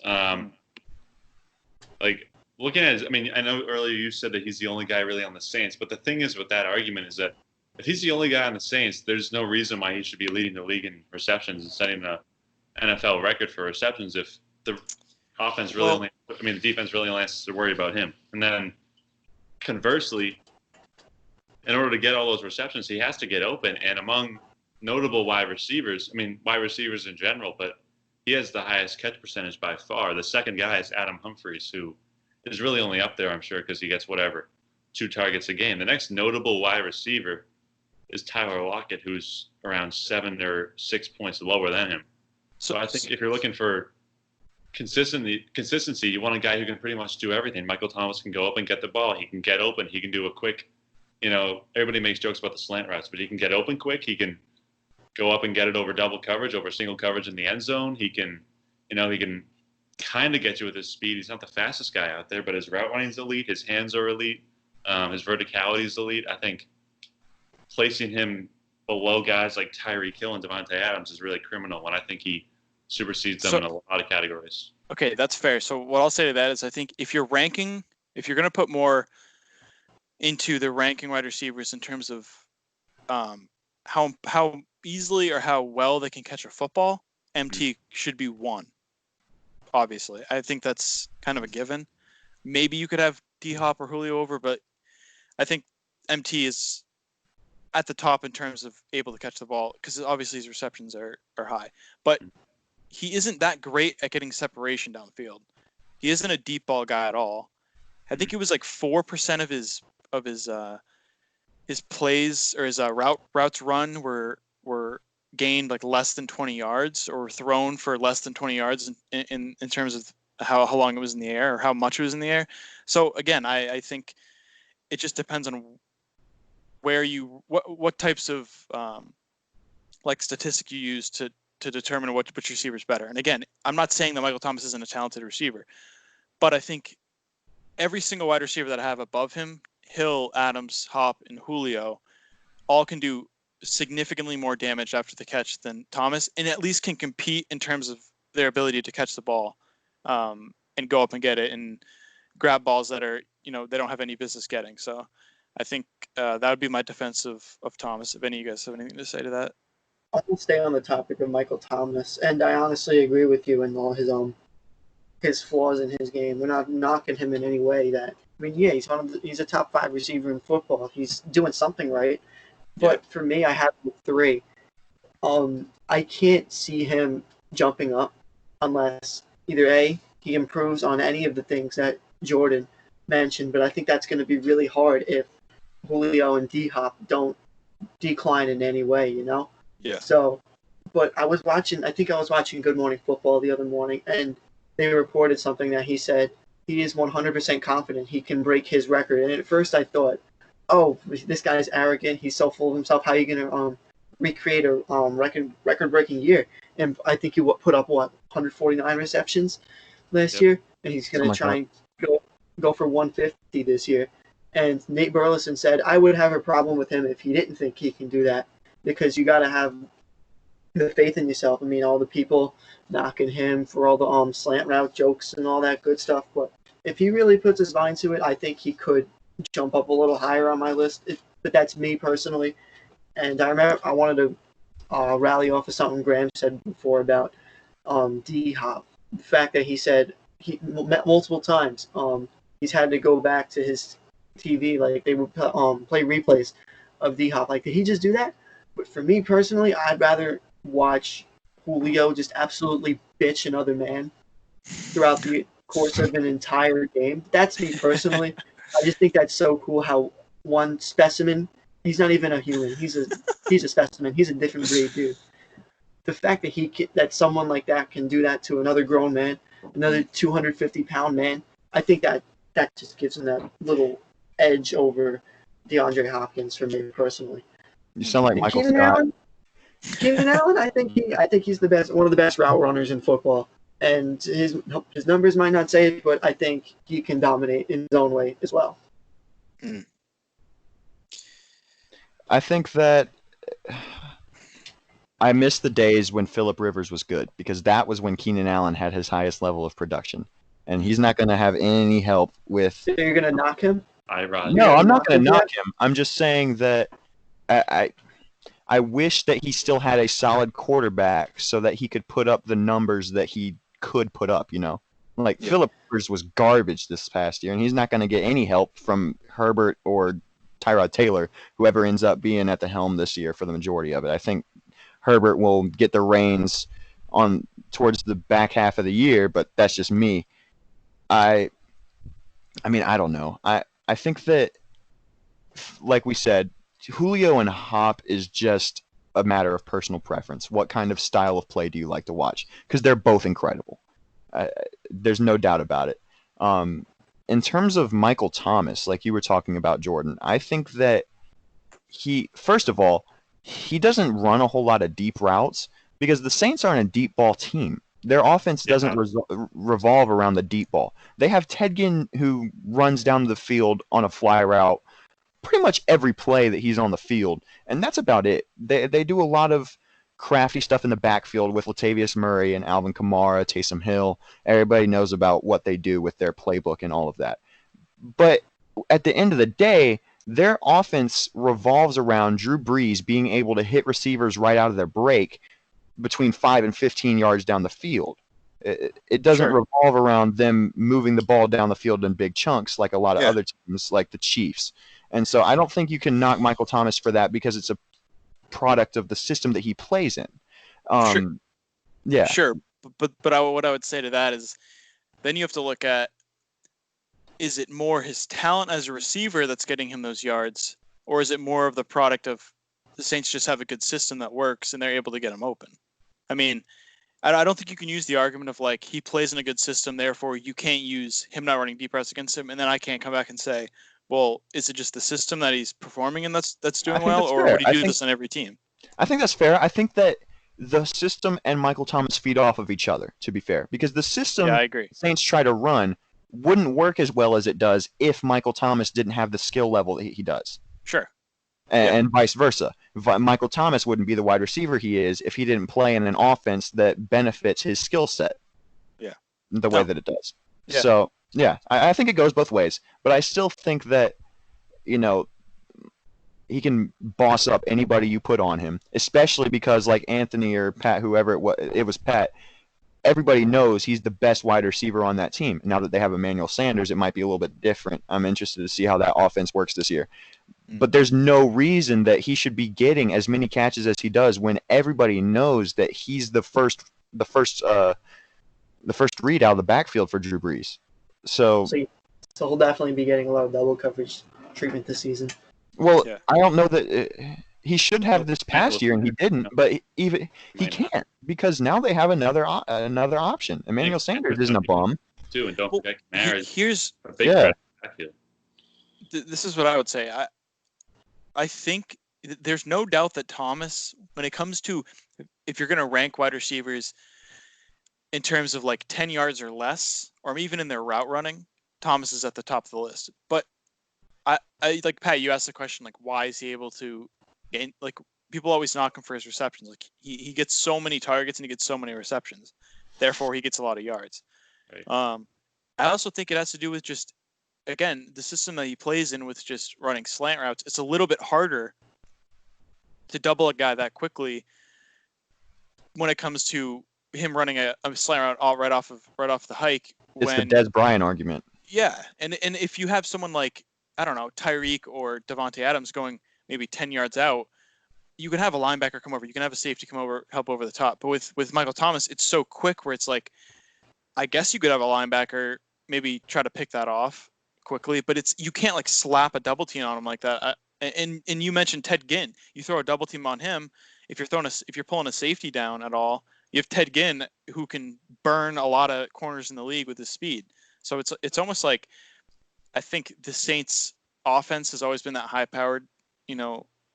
Like looking at, I know earlier you said that he's the only guy really on the Saints, but the thing is with that argument is that if he's the only guy on the Saints, there's no reason why he should be leading the league in receptions and setting the NFL record for receptions if the offense really the defense really only has to worry about him. And then conversely, in order to get all those receptions, he has to get open. And among notable wide receivers in general, but he has the highest catch percentage by far. The second guy is Adam Humphries, who is really only up there, I'm sure, because he gets 2 targets a game. The next notable wide receiver is Tyler Lockett, who's around 7 or 6 points lower than him. So I think if you're looking for consistency, you want a guy who can pretty much do everything. Michael Thomas can go up and get the ball. He can get open. He can do a quick, everybody makes jokes about the slant routes, but he can get open quick. He can go up and get it over double coverage, over single coverage in the end zone. He can kind of get you with his speed. He's not the fastest guy out there, but his route running is elite. His hands are elite. His verticality is elite. I think placing him below guys like Tyreek Hill and Devontae Adams is really criminal, and I think he supersedes them in a lot of categories. Okay, that's fair. So what I'll say to that is I think if you're going to put more into the ranking wide receivers in terms of how easily or how well they can catch a football, MT should be one. Obviously, I think that's kind of a given. Maybe you could have D-Hop or Julio over, but I think MT is at the top in terms of able to catch the ball because obviously his receptions are high. But he isn't that great at getting separation downfield. He isn't a deep ball guy at all. I think it was like 4% of his plays or his routes run were gained like less than 20 yards or thrown for less than 20 yards in terms of how long it was in the air or how much it was in the air. So again, I think it just depends on where what types of like statistic you use to determine which receiver is better. And again, I'm not saying that Michael Thomas isn't a talented receiver, but I think every single wide receiver that I have above him, Hill, Adams, Hop, and Julio, all can do significantly more damage after the catch than Thomas, and at least can compete in terms of their ability to catch the ball and go up and get it and grab balls that are, they don't have any business getting. So I think that would be my defense of Thomas. If any of you guys have anything to say to that. I'll stay on the topic of Michael Thomas, and I honestly agree with you in all his flaws in his game. We're not knocking him in any way. He's a top 5 receiver in football. He's doing something right. But for me, I have 3. I can't see him jumping up unless either A, he improves on any of the things that Jordan mentioned, but I think that's going to be really hard if Julio and D-Hop don't decline in any way, Yeah. So, but I was watching Good Morning Football the other morning, and they reported something that he said he is 100% confident he can break his record. And at first I thought, oh, this guy is arrogant. He's so full of himself. How are you going to recreate a record-breaking year? And I think he put up, 149 receptions last year? And he's going to try and go for 150 this year. And Nate Burleson said, I would have a problem with him if he didn't think he can do that, because you got to have the faith in yourself. I mean, all the people knocking him for all the slant route jokes and all that good stuff. But if he really puts his mind to it, I think he could jump up a little higher on my list. But that's me personally. And I remember I wanted to rally off of something Graham said before about D-Hop. The fact that he said he multiple times he's had to go back to his TV, like they would play replays of D-Hop. Like, did he just do that? But for me personally, I'd rather watch Julio just absolutely bitch another man throughout the course of an entire game. That's me personally. I just think that's so cool how one specimen, he's not even a human. He's a specimen. He's a different breed, dude. The fact that someone like that can do that to another grown man, another 250-pound man, I think that just gives him that little edge over DeAndre Hopkins for me personally. You sound like Michael Scott. Keenan Allen, I think he's the best, one of the best route runners in football. And his numbers might not say it, but I think he can dominate in his own way as well. I think that I miss the days when Phillip Rivers was good, because that was when Keenan Allen had his highest level of production. And he's not going to have any help with... So you're going to knock him? No, I'm not going to knock him. I'm just saying that I wish that he still had a solid quarterback so that he could put up the numbers that he could put up, Like, Phillip Rivers was garbage this past year, and he's not going to get any help from Herbert or Tyrod Taylor, whoever ends up being at the helm this year for the majority of it. I think Herbert will get the reins on towards the back half of the year, but that's just me. I mean, I don't know. I think that, like we said, Julio and Hop is just a matter of personal preference. What kind of style of play do you like to watch? Because they're both incredible. There's no doubt about it. In terms of Michael Thomas, like you were talking about, Jordan, I think that first of all, he doesn't run a whole lot of deep routes because the Saints aren't a deep ball team. Their offense doesn't Yeah. revolve around the deep ball. They have Ted Ginn who runs down the field on a fly route pretty much every play that he's on the field, and that's about it. They do a lot of crafty stuff in the backfield with Latavius Murray and Alvin Kamara, Taysom Hill. Everybody knows about what they do with their playbook and all of that. But at the end of the day, their offense revolves around Drew Brees being able to hit receivers right out of their break between 5 and 15 yards down the field. It doesn't Sure. revolve around them moving the ball down the field in big chunks like a lot of Yeah. other teams, like the Chiefs. And so I don't think you can knock Michael Thomas for that because it's a product of the system that he plays in. Sure. Yeah. Sure, but what I would say to that is, then you have to look at, is it more his talent as a receiver that's getting him those yards, or is it more of the product of the Saints just have a good system that works and they're able to get him open? I mean, I don't think you can use the argument of like he plays in a good system, therefore you can't use him not running deep routes against him, and then I can't come back and say, well, is it just the system that he's performing in that's doing well, that's or fair. would he do this on every team? I think that's fair. I think that the system and Michael Thomas feed off of each other, to be fair, because the system Yeah, I agree. Saints try to run wouldn't work as well as it does if Michael Thomas didn't have the skill level that he does. Sure. And vice versa. Michael Thomas wouldn't be the wide receiver he is if he didn't play in an offense that benefits his skill set. Yeah. The way that it does. Yeah. So, yeah, I think it goes both ways. But I still think that, he can boss up anybody you put on him, especially because, like Anthony or Pat, whoever it was Pat, everybody knows he's the best wide receiver on that team. Now that they have Emmanuel Sanders, it might be a little bit different. I'm interested to see how that offense works this year. But there's no reason that he should be getting as many catches as he does when everybody knows that he's the first read out of the backfield for Drew Brees. So he'll definitely be getting a lot of double coverage treatment this season. Well, yeah. I don't know that he should have this past year, and he didn't. But he can't because now they have another option. Emmanuel Sanders isn't a bum. Too, and don't forget Kamara. Here's a big threat backfield. This is what I would say. I think there's no doubt that Thomas, when it comes to if you're going to rank wide receivers in terms of like 10 yards or less, or even in their route running, Thomas is at the top of the list. But I like Pat, you asked the question, like, why is he able to gain, like, people always knock him for his receptions. Like he gets so many targets and he gets so many receptions. Therefore, he gets a lot of yards. Right. I also think it has to do with just, again, the system that he plays in with just running slant routes. It's a little bit harder to double a guy that quickly when it comes to him running a slant route right off the hike. It's the Des Bryant argument. Yeah, and if you have someone like, I don't know, Tyreek or Devontae Adams going maybe 10 yards out, you can have a linebacker come over. You can have a safety come over, help over the top. But with Michael Thomas, it's so quick where it's like, I guess you could have a linebacker maybe try to pick that off quickly, but you can't like slap a double team on him like that. And you mentioned Ted Ginn. You throw a double team on him. If you're pulling a safety down at all, you have Ted Ginn who can burn a lot of corners in the league with his speed. So it's almost like, I think the Saints offense has always been that high powered,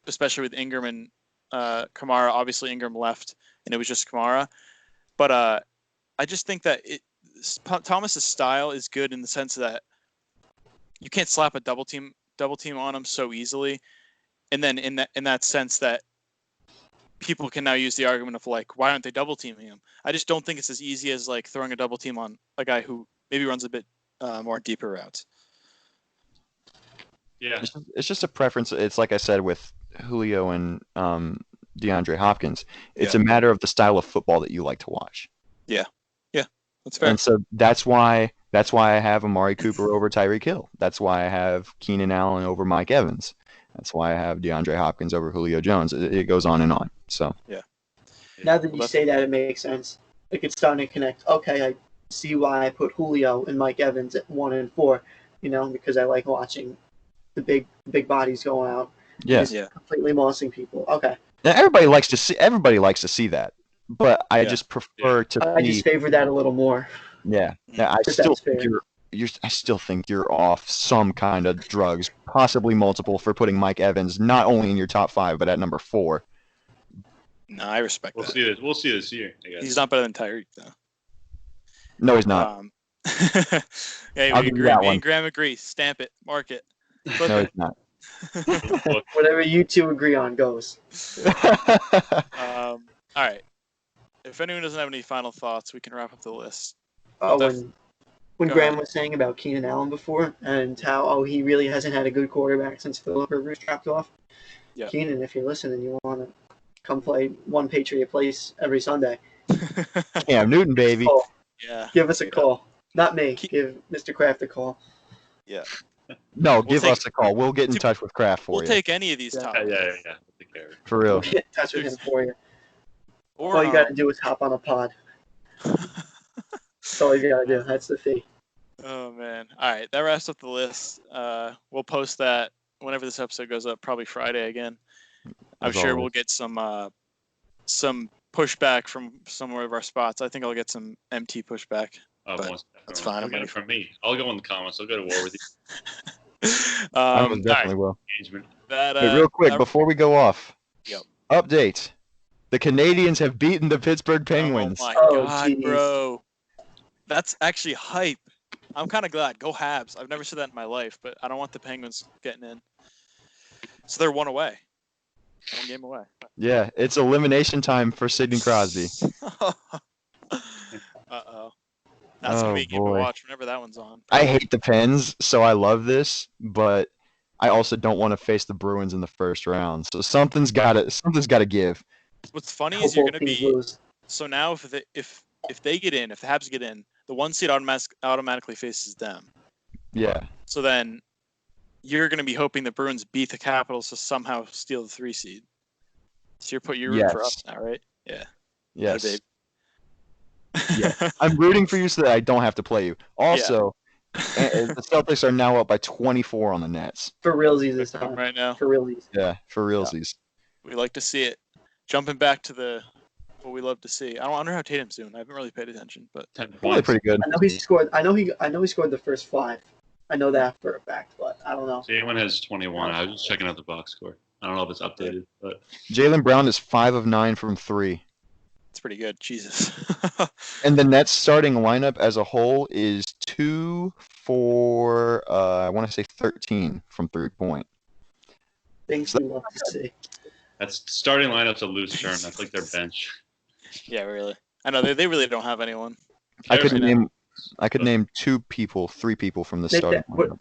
especially with Ingram and Kamara. Obviously Ingram left and it was just Kamara, but I just think that Thomas's style is good in the sense that you can't slap a double team on him so easily, and then in that sense that people can now use the argument of like, why aren't they double teaming him? I just don't think it's as easy as like throwing a double team on a guy who maybe runs a bit more deeper routes. Yeah, it's just a preference. It's like I said with Julio and DeAndre Hopkins. It's a matter of the style of football that you like to watch. Yeah, that's fair. And so that's why I have Amari Cooper over Tyreek Hill. That's why I have Keenan Allen over Mike Evans. That's why I have DeAndre Hopkins over Julio Jones. It goes on and on. So yeah. Now that you say that, it makes sense. Like it's starting to connect. Okay, I see why I put Julio and Mike Evans at 1 and 4. Because I like watching the big bodies going out. Yeah. Completely mossing people. Okay. Now everybody likes to see that, but I just prefer to. I just favor that a little more. Yeah. Now, I still think you're off some kind of drugs, possibly multiple, for putting Mike Evans not only in your top 5 but at number 4. No, I respect that. We'll see this year. I guess. He's not better than Tyreek though. No, he's not. Hey, I'll we give you agree. that Me one. and Graham agree. Stamp it. Mark it. Flip No, it. he's not. Whatever you two agree on goes. All right. If anyone doesn't have any final thoughts, we can wrap up the list. Oh, Def- when Go Graham ahead. was saying about Keenan Allen before and how he really hasn't had a good quarterback since Philip Rivers dropped off. Yeah. Keenan, if you're listening, you want to come play one Patriot place every Sunday. Cam Newton, baby. Oh, Yeah. give us a Yeah. call. Not me. Keep- Give Mr. Kraft a call. No, We'll give take- us a call. We'll get in Dude, touch with Kraft for We'll you. take any of these Yeah. topics. Yeah. We'll take care of it. For We'll real. get in touch with him for you. Or All you got to do is hop on a pod. That's all you got to do. That's the fee. Oh man. All right, that wraps up the list. We'll post that whenever this episode goes up, probably Friday again. I'm As sure always. we'll get some pushback from some of our spots. I think I'll get some MT pushback. Oh, But most that's definitely. fine, You'll I'm get ready it from me. I'll go in the comments. I'll go to war with you. I All most right, definitely will. Engagement. that Wait, real quick, that- before we go off. Yep. Update. The Canadians have beaten the Pittsburgh Penguins. Oh my Oh, god, jeez. bro. That's actually hype. I'm kind of glad. Go Habs. I've never said that in my life, but I don't want the Penguins getting in. So they're one away. One game away. Yeah, it's elimination time for Sidney Crosby. Uh-oh. That's going to be a game boy. to watch whenever that one's on. I hate the Pens, so I love this, but I also don't want to face the Bruins in the first round. So something's got to give. What's funny Hope is you're both going to teams be lose. so now if they get in, if the Habs get in, the one seed automatically faces them. Yeah. So then you're going to be hoping the Bruins beat the Capitals to somehow steal the 3 seed. So you're rooting for us now, right? Yeah. Yes. Atta Yeah. I'm rooting for you so that I don't have to play you. Also, the Celtics are now up by 24 on the Nets. For realsies this time. right now. For realsies. Yeah, for realsies. We like to see it. Jumping back to what we love to see. I wonder how Tatum's doing. I haven't really paid attention, but 10 Probably points. pretty good. I know he scored. I know he scored the first 5. I know that for a fact, but I don't know. Jalen has 21. I was just checking out the box score. I don't know if it's updated, but Jaylen Brown is 5 of 9 from 3. it's pretty good. Jesus. And the Nets starting lineup as a whole is 2 for, I want to say 13 from 3-point. Things we love to see. that's starting lineup's a loose term. That's like their bench. Yeah, really. I know they really don't have anyone. I could Harrison- name 3 people from the Make starting that- what- lineup.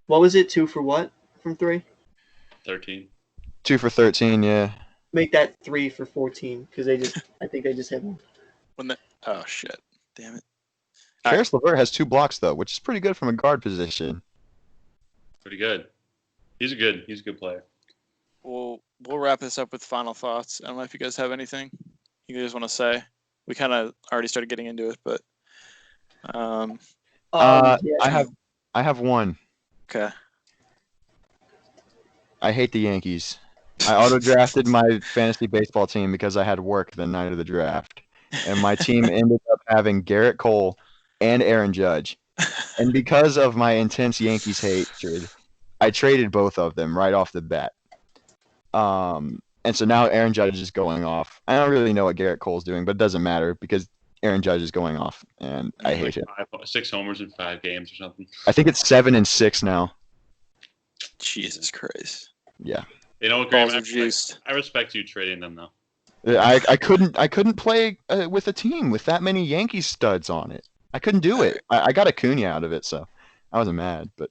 What was it? 2 for what from 3? 13. 2 for 13, yeah. Make that 3 for 14 because I think they just hit one. Oh shit. Damn it. Karis LeVert has 2 blocks though, which is pretty good from a guard position. Pretty good. He's a good player. We'll wrap this up with final thoughts. I don't know if you guys have anything you guys want to say. We kind of already started getting into it, but Yeah. I have one. okay. I hate the Yankees. I auto-drafted my fantasy baseball team because I had work the night of the draft. And my team ended up having Garrett Cole and Aaron Judge. And because of my intense Yankees hatred, I traded both of them right off the bat. And so now Aaron Judge is going off. I don't really know what Garrett Cole's doing, but it doesn't matter because Aaron Judge is going off, and I hate it. 6 homers in 5 games or something. I think it's 7 and 6 now. Jesus Christ. Yeah. You know what, Graham? Balls are juiced. I respect you trading them though. I couldn't play with a team with that many Yankees studs on it. I couldn't do it. I got Acuna out of it, so I wasn't mad. But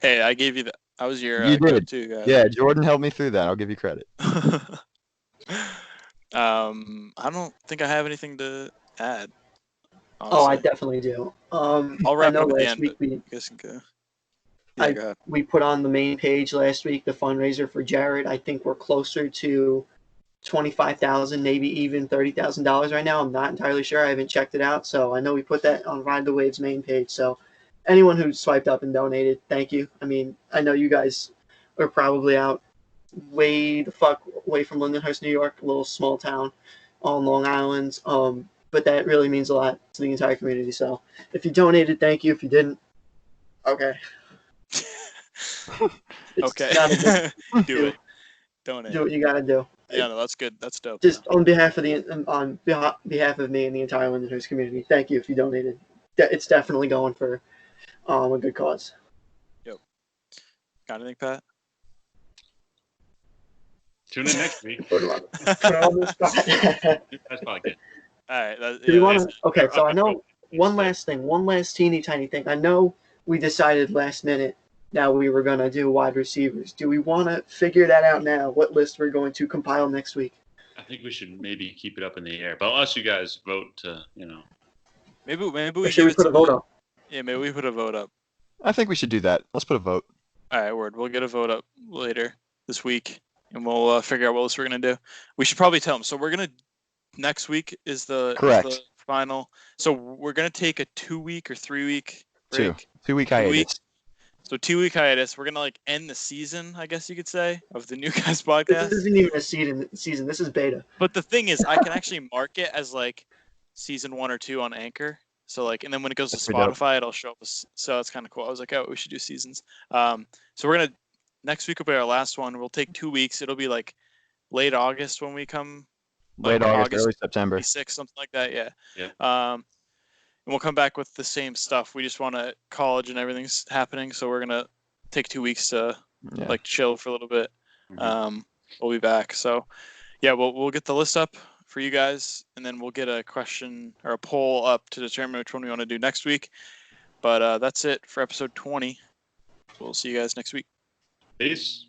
Hey, I gave you the. I was your You did. go-to guy. yeah, Jordan helped me through that. I'll give you credit. I don't think I have anything to add. Oh, I honestly. definitely do. I'll wrap I know up at the last end, week You guys can go. I- go ahead. we put on the main page last week the fundraiser for Jared. I think we're closer to $25,000, maybe even $30,000 right now. I'm not entirely sure. I haven't checked it out. So I know we put that on Ride the Waves main page. So anyone who swiped up and donated, thank you. I mean, I know you guys are probably out way the fuck away from Lindenhurst, New York, a little small town on Long Island. But that really means a lot to the entire community. So if you donated, thank you. If you didn't, okay. It's Okay. not a big Do it. Donate. do what you gotta do. Yeah, no, that's good. That's dope. Just on behalf of behalf of me and the entire Lindenhurst community, thank you if you donated. it's definitely going for a good cause. Yep. Got anything, Pat? Tune in next week. Put it on the spot. That's probably good. All right. Do we want to? Okay, they're so up I and know going. one last thing, one last teeny tiny thing. I know we decided last minute that we were gonna do wide receivers. Do we want to figure that out now? What list we're going to compile next week? I think we should maybe keep it up in the air, but unless you guys vote to, Maybe Or we should give we it put a to vote up? Yeah, maybe we put a vote up. I think we should do that. Let's put a vote. All right, word. We'll get a vote up later this week, and we'll figure out what else we're gonna do. We should probably tell them. So next week is the Correct. final. So we're gonna take a 2-week or 3-week break. 2-week 2 hiatus. weeks. So 2-week hiatus. We're gonna end the season, I guess you could say, of the New Guys This podcast. isn't even a season. This is beta. But the thing is, I can actually mark it as like season 1 or 2 on Anchor. So and then when it goes to That's pretty dope. Spotify, it'll show up. So it's kind of cool. I was like, oh, we should do seasons. So next week will be our last one. We'll take 2 weeks. It'll be like late August when we come. Late August, early September. 26, something like that. Yeah. Yeah. And we'll come back with the same stuff. We just want to college and everything's happening, so we're gonna take 2 weeks to chill for a little bit. Mhm. We'll be back. So yeah, we'll get the list up for you guys, and then we'll get a question or a poll up to determine which one we want to do next week. But that's it for episode 20. We'll see you guys next week. Peace.